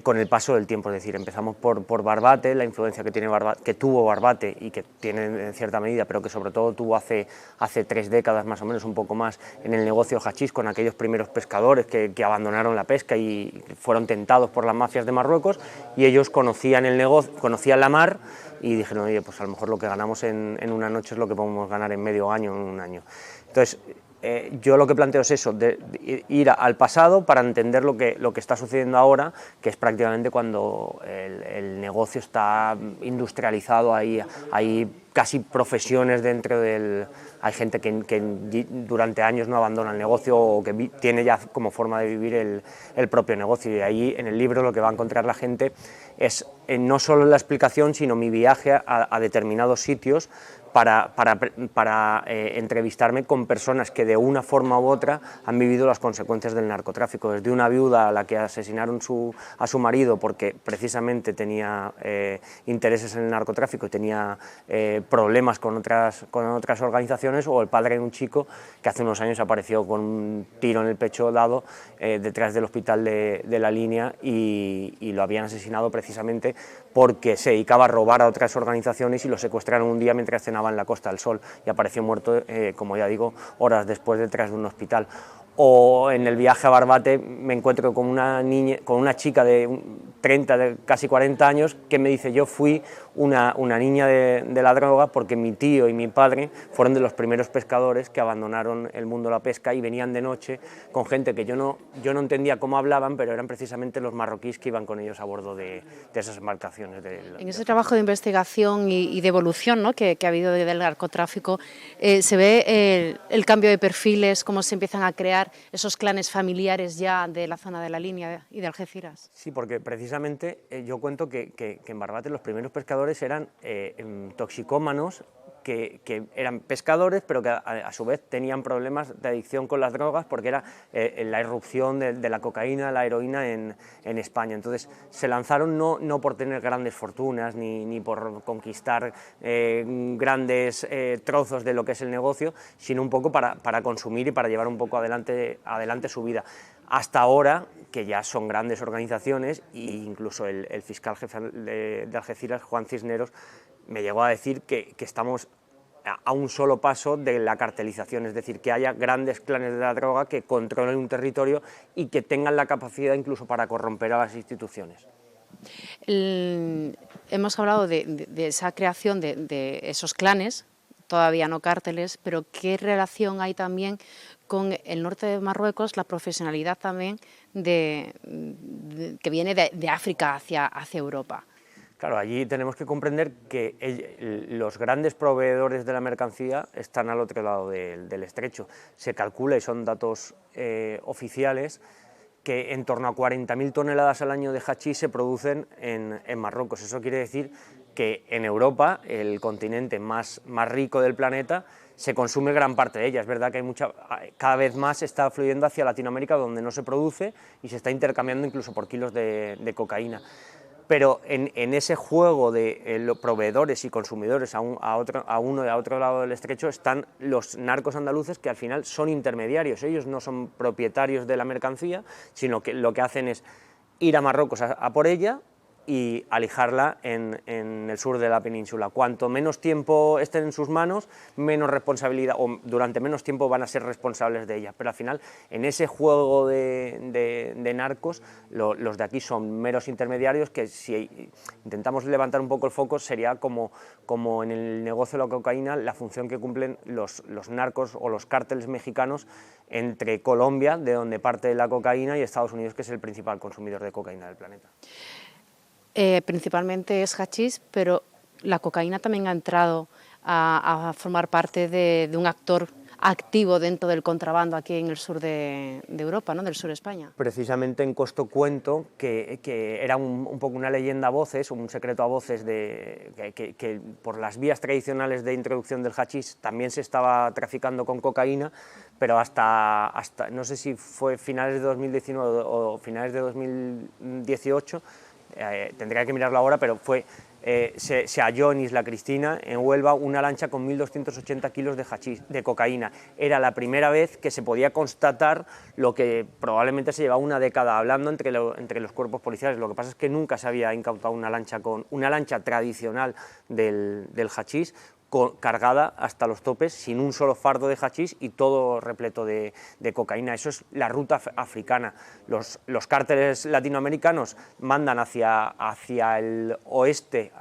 con el paso del tiempo. Es decir, empezamos por Barbate, la influencia que tuvo Barbate y que tiene en cierta medida, pero que sobre todo tuvo hace 3 décadas más o menos, un poco más, en el negocio hachís, con aquellos primeros pescadores que abandonaron la pesca y fueron tentados por las mafias de Marruecos, y ellos conocían el negocio, conocían la mar, y dijeron, oye, pues a lo mejor lo que ganamos en una noche es lo que podemos ganar en medio año, en un año. Entonces, yo lo que planteo es eso, de ir al pasado para entender lo que está sucediendo ahora, que es prácticamente cuando el negocio está industrializado, hay casi profesiones dentro del... Hay gente que durante años no abandona el negocio o que tiene ya como forma de vivir el propio negocio, y ahí en el libro lo que va a encontrar la gente es no solo la explicación, sino mi viaje a determinados sitios para entrevistarme con personas que de una forma u otra han vivido las consecuencias del narcotráfico, desde una viuda a la que asesinaron a su marido porque precisamente tenía intereses en el narcotráfico y tenía problemas con otras organizaciones, o el padre de un chico que hace unos años apareció con un tiro en el pecho dado detrás del hospital de la Línea, y lo habían asesinado precisamente porque se dedicaba a robar a otras organizaciones y lo secuestraron un día mientras cenaba en la Costa del Sol y apareció muerto, como ya digo, horas después detrás de un hospital. O en el viaje a Barbate me encuentro con una chica de 30, de casi 40 años, que me dice: yo fui una niña de la droga porque mi tío y mi padre fueron de los primeros pescadores que abandonaron el mundo de la pesca y venían de noche con gente que yo no entendía cómo hablaban, pero eran precisamente los marroquíes que iban con ellos a bordo de esas embarcaciones. En ese trabajo de investigación y de evolución, ¿no?, que ha habido del narcotráfico, se ve el cambio de perfiles, cómo se empiezan a crear esos clanes familiares ya de la zona de la Línea y de Algeciras. Sí, porque precisamente yo cuento que en Barbate los primeros pescadores eran toxicómanos, que eran pescadores, pero que a su vez tenían problemas de adicción con las drogas, porque era la irrupción de la cocaína, la heroína en España. Entonces se lanzaron no por tener grandes fortunas ni por conquistar grandes trozos de lo que es el negocio, sino un poco para consumir y para llevar un poco adelante su vida. Hasta ahora, que ya son grandes organizaciones, e incluso el fiscal jefe de Algeciras, Juan Cisneros, me llegó a decir que estamos a un solo paso de la cartelización, es decir, que haya grandes clanes de la droga que controlen un territorio y que tengan la capacidad incluso para corromper a las instituciones. Hemos hablado de esa creación de esos clanes, todavía no cárteles, pero ¿qué relación hay también con el norte de Marruecos, la profesionalidad también que viene de África hacia Europa? Claro, allí tenemos que comprender que los grandes proveedores de la mercancía están al otro lado del estrecho. Se calcula, y son datos oficiales, que en torno a 40.000 toneladas al año de hachís se producen en Marruecos. Eso quiere decir que en Europa, el continente más rico del planeta, se consume gran parte de ella. Es verdad que cada vez más está fluyendo hacia Latinoamérica, donde no se produce y se está intercambiando incluso por kilos de cocaína. pero en ese juego de los proveedores y consumidores a uno y a otro lado del estrecho están los narcos andaluces, que al final son intermediarios. Ellos no son propietarios de la mercancía, sino que lo que hacen es ir a Marruecos a por ella y alijarla en el sur de la península. Cuanto menos tiempo estén en sus manos, menos responsabilidad, o durante menos tiempo van a ser responsables de ella. Pero al final, en ese juego de narcos, los de aquí son meros intermediarios, que si intentamos levantar un poco el foco, sería como en el negocio de la cocaína, la función que cumplen los narcos o los cárteles mexicanos entre Colombia, de donde parte la cocaína, y Estados Unidos, que es el principal consumidor de cocaína del planeta. Principalmente es hachís, pero la cocaína también ha entrado a formar parte de un actor activo dentro del contrabando aquí en el sur de Europa, ¿no? Del sur de España. Precisamente en Costo cuento que era un poco una leyenda a voces, un secreto a voces, que por las vías tradicionales de introducción del hachís también se estaba traficando con cocaína, pero hasta no sé si fue finales de 2019 o finales de 2018, tendría que mirarlo ahora, pero se halló en Isla Cristina, en Huelva, una lancha con 1.280 kilos de hachís, de cocaína. Era la primera vez que se podía constatar lo que probablemente se llevaba una década hablando entre los cuerpos policiales. Lo que pasa es que nunca se había incautado una lancha tradicional del hachís, cargada hasta los topes, sin un solo fardo de hachís y todo repleto de cocaína. Eso es la ruta africana. Los cárteles latinoamericanos mandan hacia el oeste,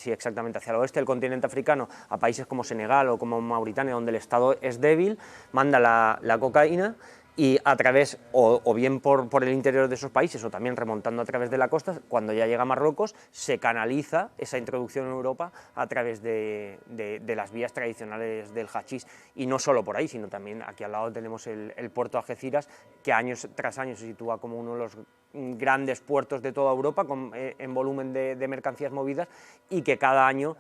exactamente hacia el oeste del continente africano, a países como Senegal o como Mauritania, donde el Estado es débil, manda la cocaína, y a través, o bien por el interior de esos países, o también remontando a través de la costa, cuando ya llega a Marruecos, se canaliza esa introducción en Europa a través de las vías tradicionales del hachís. Y no solo por ahí, sino también aquí al lado tenemos el puerto de Algeciras, que años tras años se sitúa como uno de los grandes puertos de toda Europa en volumen de mercancías movidas, y que cada año,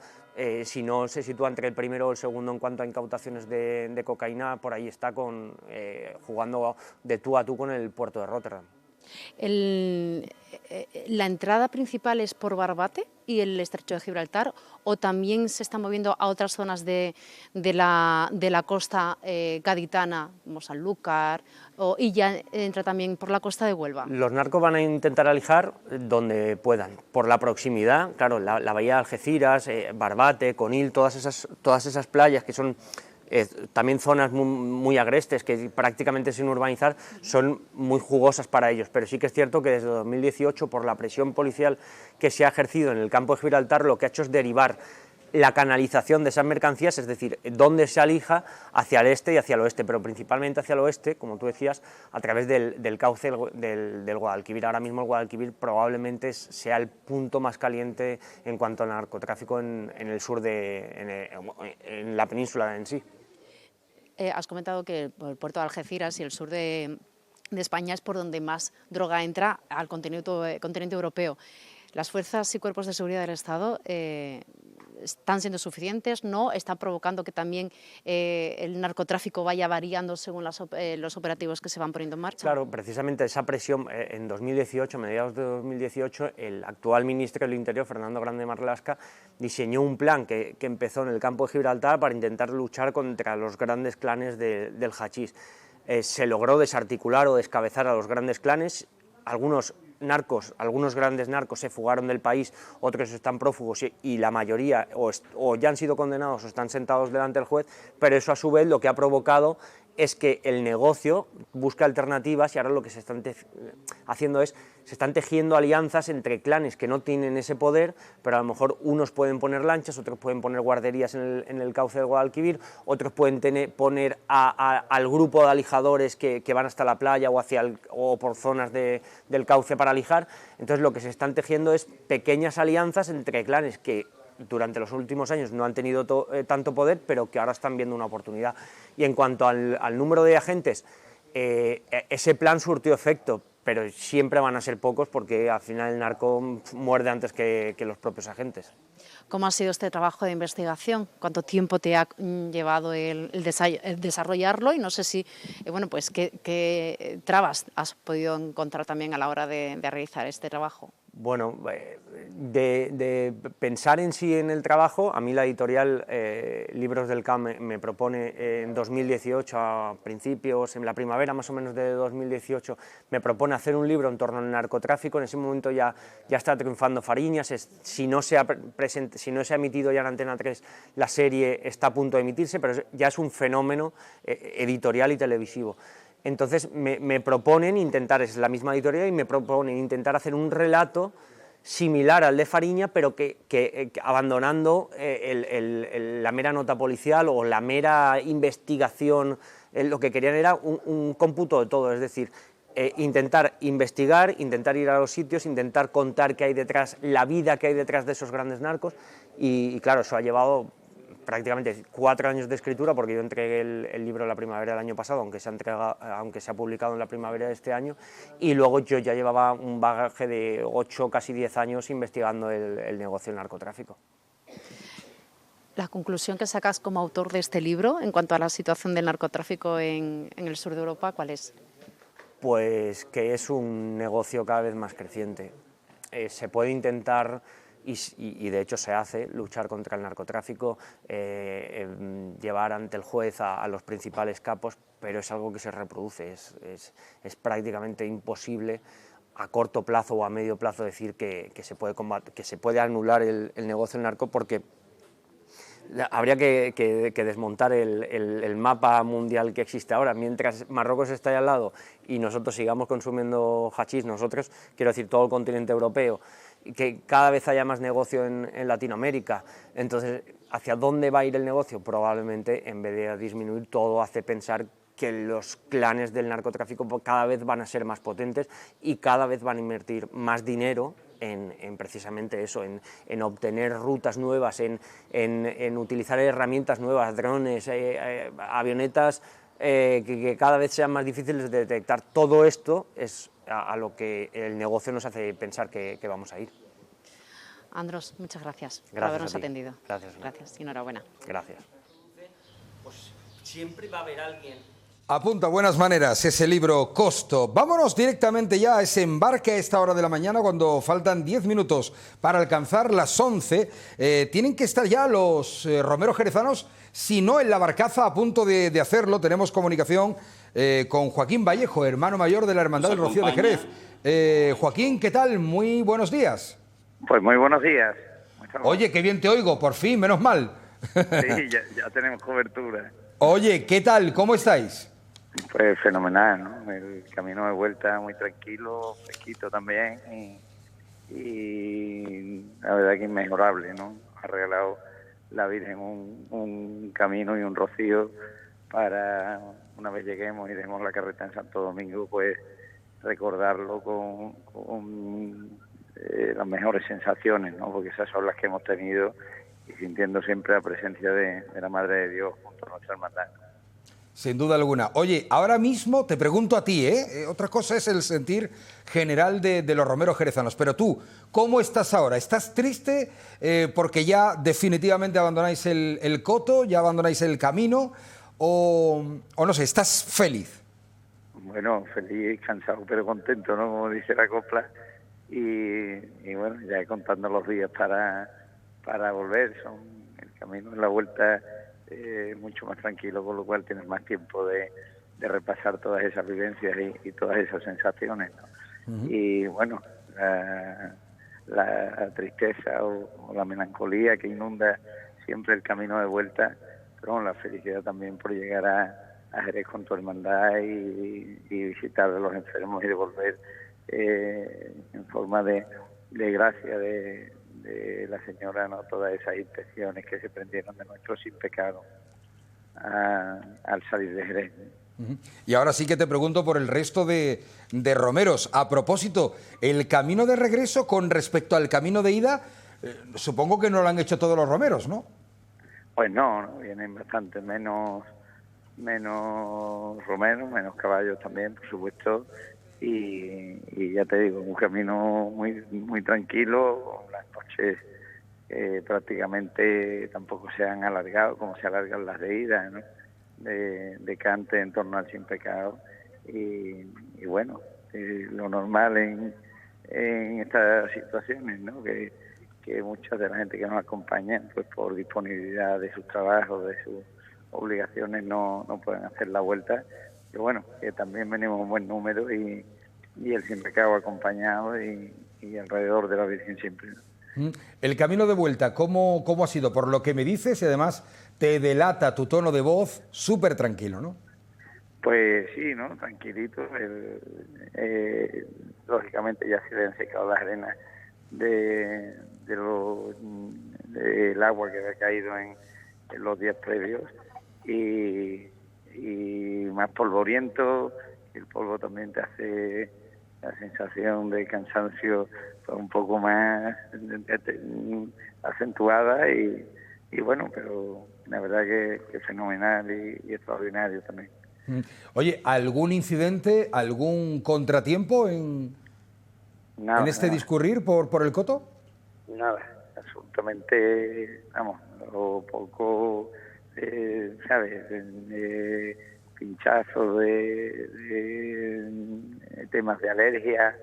si no se sitúa entre el primero o el segundo en cuanto a incautaciones de cocaína, por ahí está jugando de tú a tú con el puerto de Rotterdam. ¿La entrada principal es por Barbate y el estrecho de Gibraltar, o también se está moviendo a otras zonas de la costa gaditana, como Sanlúcar, y ya entra también por la costa de Huelva? Los narcos van a intentar alijar donde puedan, por la proximidad, claro, la bahía de Algeciras, Barbate, Conil, todas esas playas que son también zonas muy agrestes, que prácticamente sin urbanizar, son muy jugosas para ellos. Pero sí que es cierto que desde 2018, por la presión policial que se ha ejercido en el campo de Gibraltar, lo que ha hecho es derivar la canalización de esas mercancías, es decir, donde se alija, hacia el este y hacia el oeste, pero principalmente hacia el oeste, como tú decías, a través del cauce del Guadalquivir. Ahora mismo el Guadalquivir probablemente sea el punto más caliente en cuanto al narcotráfico en el sur en la península en sí. Has comentado que el puerto de Algeciras y el sur de España es por donde más droga entra al continente europeo. ¿Las fuerzas y cuerpos de seguridad del Estado están siendo suficientes? ¿No? ¿Están provocando que también el narcotráfico vaya variando según los operativos que se van poniendo en marcha? Claro, precisamente esa presión en 2018, mediados de 2018, el actual ministro del Interior, Fernando Grande Marlaska, diseñó un plan que empezó en el campo de Gibraltar para intentar luchar contra los grandes clanes del hachís. Se logró desarticular o descabezar a los grandes clanes. Algunos grandes narcos se fugaron del país, otros están prófugos y la mayoría o ya han sido condenados o están sentados delante del juez, pero eso a su vez lo que ha provocado es que el negocio busca alternativas, y ahora lo que se están haciendo es, se están tejiendo alianzas entre clanes que no tienen ese poder, pero a lo mejor unos pueden poner lanchas, otros pueden poner guarderías en el cauce del Guadalquivir, otros pueden poner al grupo de alijadores que van hasta la playa o por zonas del cauce para alijar. Entonces lo que se están tejiendo es pequeñas alianzas entre clanes que durante los últimos años no han tenido tanto poder, pero que ahora están viendo una oportunidad. Y en cuanto al número de agentes, ese plan surtió efecto, pero siempre van a ser pocos, porque al final el narco muerde antes que los propios agentes. ¿Cómo ha sido este trabajo de investigación? ¿Cuánto tiempo te ha llevado el desarrollarlo? Y no sé si, qué trabas has podido encontrar también a la hora de realizar este trabajo. Bueno, de pensar en sí en el trabajo, a mí la editorial Libros del Camp me propone en 2018, a principios, en la primavera más o menos de 2018, me propone hacer un libro en torno al narcotráfico. En ese momento ya está triunfando Fariñas, si no se ha emitido ya en Antena 3, la serie está a punto de emitirse, pero ya es un fenómeno editorial y televisivo. Entonces me proponen intentar, es la misma editorial, y me proponen intentar hacer un relato similar al de Fariña, pero que abandonando la mera nota policial o la mera investigación. Lo que querían era un cómputo de todo, es decir, intentar investigar, intentar ir a los sitios, intentar contar qué hay detrás, la vida que hay detrás de esos grandes narcos, y claro, eso ha llevado prácticamente 4 años de escritura, porque yo entregué el libro en la primavera del año pasado, aunque se ha publicado en la primavera de este año, y luego yo ya llevaba un bagaje de 8, casi 10 años investigando el negocio del narcotráfico. La conclusión que sacas como autor de este libro en cuanto a la situación del narcotráfico en el sur de Europa, ¿cuál es? Pues que es un negocio cada vez más creciente. Se puede intentar, y de hecho se hace, luchar contra el narcotráfico, llevar ante el juez a los principales capos, pero es algo que se reproduce, es prácticamente imposible a corto plazo o a medio plazo decir que se puede anular el negocio del narco, porque habría que desmontar el mapa mundial que existe ahora. Mientras Marruecos está ahí al lado y nosotros sigamos consumiendo hachís, nosotros, quiero decir, todo el continente europeo, que cada vez haya más negocio en Latinoamérica. Entonces, ¿hacia dónde va a ir el negocio? Probablemente, en vez de disminuir, todo hace pensar que los clanes del narcotráfico cada vez van a ser más potentes y cada vez van a invertir más dinero en precisamente eso, en obtener rutas nuevas, en utilizar herramientas nuevas, drones, avionetas, que cada vez sean más difíciles de detectar. Todo esto es a lo que el negocio nos hace pensar que vamos a ir. Andros, muchas gracias por Gracias habernos a ti. atendido. Gracias. Gracias y enhorabuena. Gracias. Pues siempre va a haber alguien. Apunta buenas maneras ese libro Costo. Vámonos directamente ya a ese embarque a esta hora de la mañana, cuando faltan 10 minutos para alcanzar las 11. Tienen que estar ya los romeros jerezanos, si no en la barcaza, a punto de hacerlo. Tenemos comunicación con Joaquín Vallejo, hermano mayor de la Hermandad del Rocío de Jerez. Joaquín, ¿qué tal? Muy buenos días. Pues muy buenos días. Oye, qué bien te oigo, por fin, menos mal. Sí, ya tenemos cobertura. Oye, ¿qué tal? ¿Cómo estáis? Pues fenomenal, ¿no? El camino de vuelta muy tranquilo, fresquito también, y la verdad que inmejorable, ¿no? Ha regalado la Virgen un camino y un rocío para, una vez lleguemos y demos la carreta en Santo Domingo, pues recordarlo con las mejores sensaciones, ¿no? Porque esas son las que hemos tenido, y sintiendo siempre la presencia de la Madre de Dios junto a nuestra hermandad. Sin duda alguna. Oye, ahora mismo te pregunto a ti, otra cosa es el sentir general de los romeros jerezanos, pero tú, ¿cómo estás ahora? ¿Estás triste porque ya definitivamente abandonáis el coto, ya abandonáis el camino, o no sé, estás feliz? Bueno, feliz, cansado, pero contento, ¿no? Como dice la copla, y bueno, ya contando los días para volver. El camino en la vuelta mucho más tranquilo, con lo cual tienes más tiempo de repasar todas esas vivencias y todas esas sensaciones, ¿no? Y bueno, la tristeza o la melancolía que inunda siempre el camino de vuelta, pero bueno, la felicidad también por llegar a Jerez con tu hermandad y visitar a los enfermos y devolver en forma de gracia de la Señora, ¿no? Todas esas intenciones que se prendieron de nuestro sin pecado al salir de Jerez. Y ahora sí que te pregunto por el resto de romeros. A propósito, el camino de regreso con respecto al camino de ida, supongo que no lo han hecho todos los romeros, ¿no? Pues no, vienen bastante menos romeros, menos caballos también, por supuesto, y ya te digo, un camino muy tranquilo. Las noches prácticamente tampoco se han alargado como se alargan las de ida, ¿no? De cante en torno al sin pecado, y bueno, lo normal en estas situaciones, ¿no? Que mucha de la gente que nos acompaña, pues por disponibilidad de sus trabajos, de sus obligaciones, no pueden hacer la vuelta. Pero bueno, que también venimos un buen número y el Sin Pecado acompañado y alrededor de la Virgen siempre, ¿no? El camino de vuelta, ¿cómo ha sido? Por lo que me dices, y además te delata tu tono de voz súper tranquilo, ¿no? Pues sí, ¿no? Tranquilito. Lógicamente ya se le han secado las arenas del agua que había caído en los días previos y más polvoriento. El polvo también te hace la sensación de cansancio pues, un poco más acentuada y bueno, pero la verdad que fenomenal y extraordinario también. Oye, ¿algún incidente, algún contratiempo en este discurrir por el Coto? Nada, absolutamente, vamos, lo poco, ¿sabes? Pinchazos de temas de alergia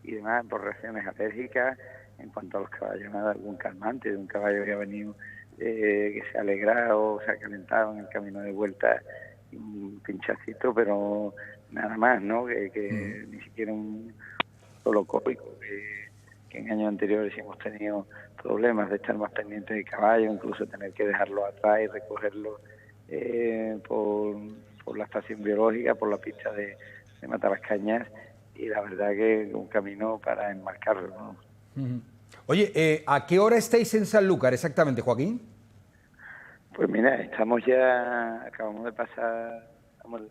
y demás, por reacciones alérgicas. En cuanto a los caballos, nada, algún calmante de un caballo que ha venido, que se ha alegrado, se ha calentado en el camino de vuelta, un pinchacito, pero nada más, ¿no? Que ni siquiera un solo cólico, que en años anteriores hemos tenido problemas de estar más pendientes del caballo, incluso tener que dejarlo atrás y recogerlo por la estación biológica, por la pista de Matalascañas, y la verdad que un camino para enmarcarlo, ¿no? Oye, ¿a qué hora estáis en Sanlúcar exactamente, Joaquín? Pues mira, acabamos de pasar,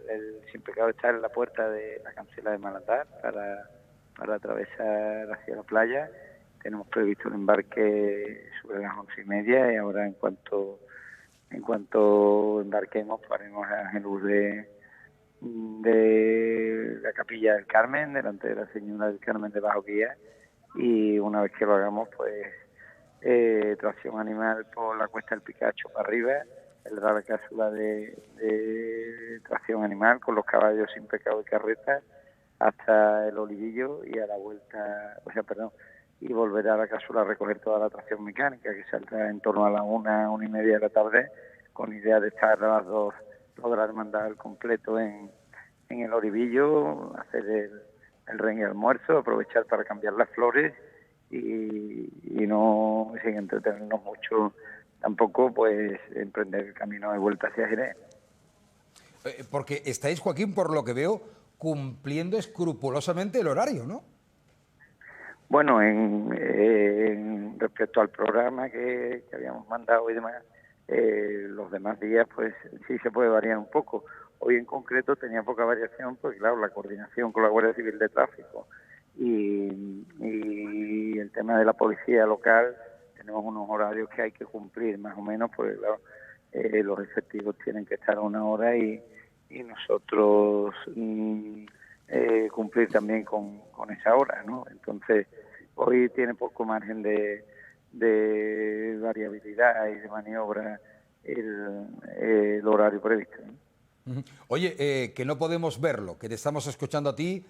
el Sin Pecado está en la puerta de la cancela de Malatar para atravesar hacia la playa. Tenemos previsto el embarque sobre las 11:30 y ahora en cuanto embarquemos haremos a Jesús de la Capilla del Carmen, delante de la Señora del Carmen de Bajo Guía, y una vez que lo hagamos, pues tracción animal por la Cuesta del Picacho para arriba, la cápsula de tracción animal con los caballos Sin Pecado y carreta hasta el Olivillo y a la vuelta, y volverá a la cápsula a recoger toda la tracción mecánica que saldrá en torno a las 1:30 de la tarde, con idea de estar a las 2 de la hermandad al completo en el Olivillo, hacer el ren y almuerzo, aprovechar para cambiar las flores y no, sin entretenernos mucho tampoco, pues emprender el camino de vuelta hacia Jerez. Porque estáis, Joaquín, por lo que veo, cumpliendo escrupulosamente el horario, ¿no? Bueno, en respecto al programa que habíamos mandado y demás, los demás días pues sí se puede variar un poco. Hoy en concreto tenía poca variación porque claro, la coordinación con la Guardia Civil de Tráfico y el tema de la policía local, tenemos unos horarios que hay que cumplir más o menos, porque claro, los efectivos tienen que estar a una hora y nosotros cumplir también con esa hora, ¿no? Entonces hoy tiene poco margen de variabilidad y de maniobra el horario previsto, ¿no? Oye, que no podemos verlo, que te estamos escuchando a ti,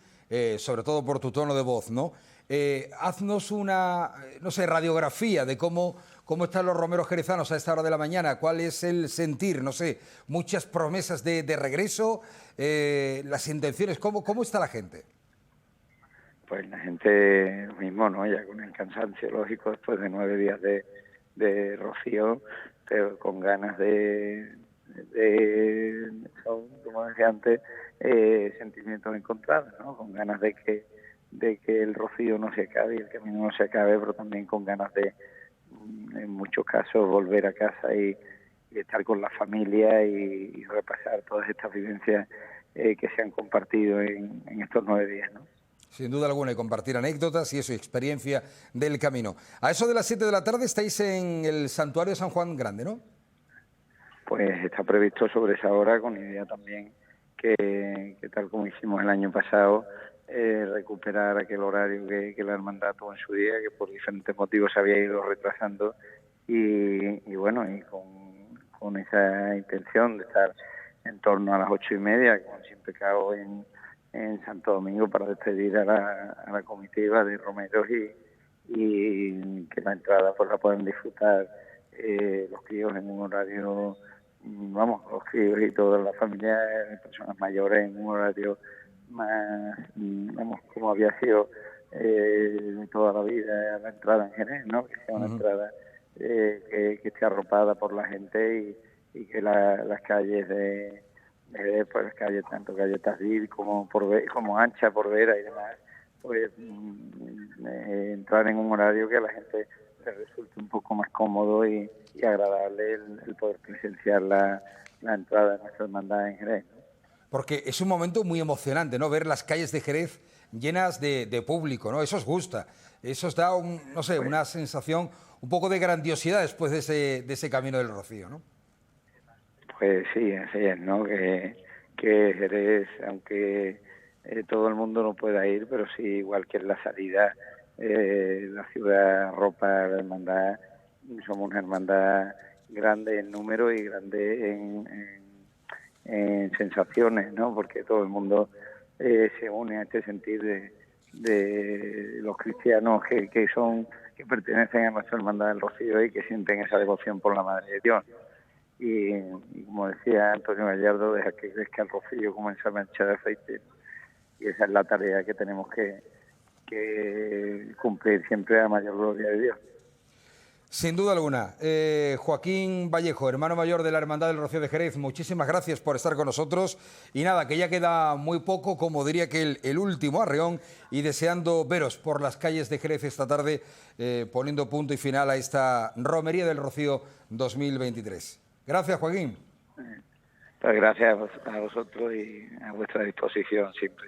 sobre todo por tu tono de voz, ¿no? Haznos una, no sé, radiografía de cómo están los romeros jerezanos a esta hora de la mañana, cuál es el sentir, no sé, muchas promesas de regreso, las intenciones, ¿cómo está la gente? Pues la gente lo mismo, ¿no? Ya con el cansancio lógico después de 9 días de rocío, pero con ganas son, como decía antes, sentimientos encontrados, ¿no? Con ganas de que el rocío no se acabe y el camino no se acabe, pero también con ganas de, en muchos casos, volver a casa y estar con la familia y repasar todas estas vivencias que se han compartido en estos 9 días, ¿no? Sin duda alguna, y compartir anécdotas y eso, experiencia del camino. A eso de las 7 de la tarde estáis en el Santuario de San Juan Grande, ¿no? Pues está previsto sobre esa hora, con idea también que tal como hicimos el año pasado, recuperar aquel horario que la hermandad tuvo en su día, que por diferentes motivos se había ido retrasando, y bueno, y con esa intención de estar en torno a las 8:30, con Sin Pecado en en Santo Domingo para despedir a la comitiva de romeros y que la entrada pues la puedan disfrutar los críos en un horario, los críos y todas las familias, personas mayores en un horario más, como había sido de toda la vida la entrada en Jerez, ¿no? Que sea una entrada que esté arropada por la gente y que las calles de Jerez, pues las calles, tanto calle Tardil como Ancha, Porvera y demás, pues entrar en un horario que a la gente le resulte un poco más cómodo y agradable el poder presenciar la entrada de nuestra hermandad en Jerez, ¿no? Porque es un momento muy emocionante, ¿no? Ver las calles de Jerez llenas de público, ¿no? Eso os gusta, eso os da una sensación un poco de grandiosidad después de ese Camino del Rocío, ¿no? Pues sí, así es, ¿no? Que Jerez, aunque todo el mundo no pueda ir, pero sí, igual que en la salida, la ciudad arropa la hermandad. Somos una hermandad grande en número y grande en sensaciones, ¿no? Porque todo el mundo se une a este sentir de los cristianos que pertenecen a nuestra hermandad del Rocío y que sienten esa devoción por la Madre de Dios. Y como decía Antonio Gallardo, deja que crezca el rocío como esa mancha de aceite. Y esa es la tarea que tenemos que cumplir siempre a mayor gloria de Dios. Sin duda alguna. Joaquín Vallejo, hermano mayor de la Hermandad del Rocío de Jerez, muchísimas gracias por estar con nosotros. Y nada, que ya queda muy poco, como diría que el último arreón, y deseando veros por las calles de Jerez esta tarde, poniendo punto y final a esta Romería del Rocío 2023. Gracias, Joaquín. Pues gracias a vosotros y a vuestra disposición siempre.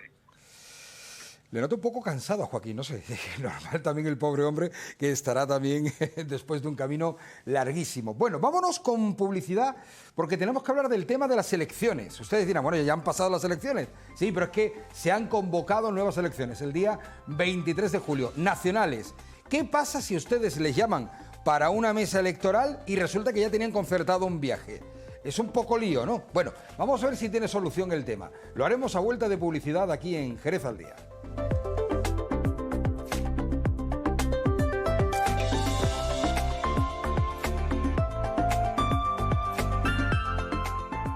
Le noto un poco cansado a Joaquín, no sé, normal también el pobre hombre que estará también después de un camino larguísimo. Bueno, vámonos con publicidad porque tenemos que hablar del tema de las elecciones. Ustedes dirán, bueno, ya han pasado las elecciones. Sí, pero es que se han convocado nuevas elecciones el día 23 de julio, nacionales. ¿Qué pasa si ustedes les llaman para una mesa electoral y resulta que ya tenían concertado un viaje? Es un poco lío, ¿no? Bueno, vamos a ver si tiene solución el tema. Lo haremos a vuelta de publicidad aquí en Jerez al Día.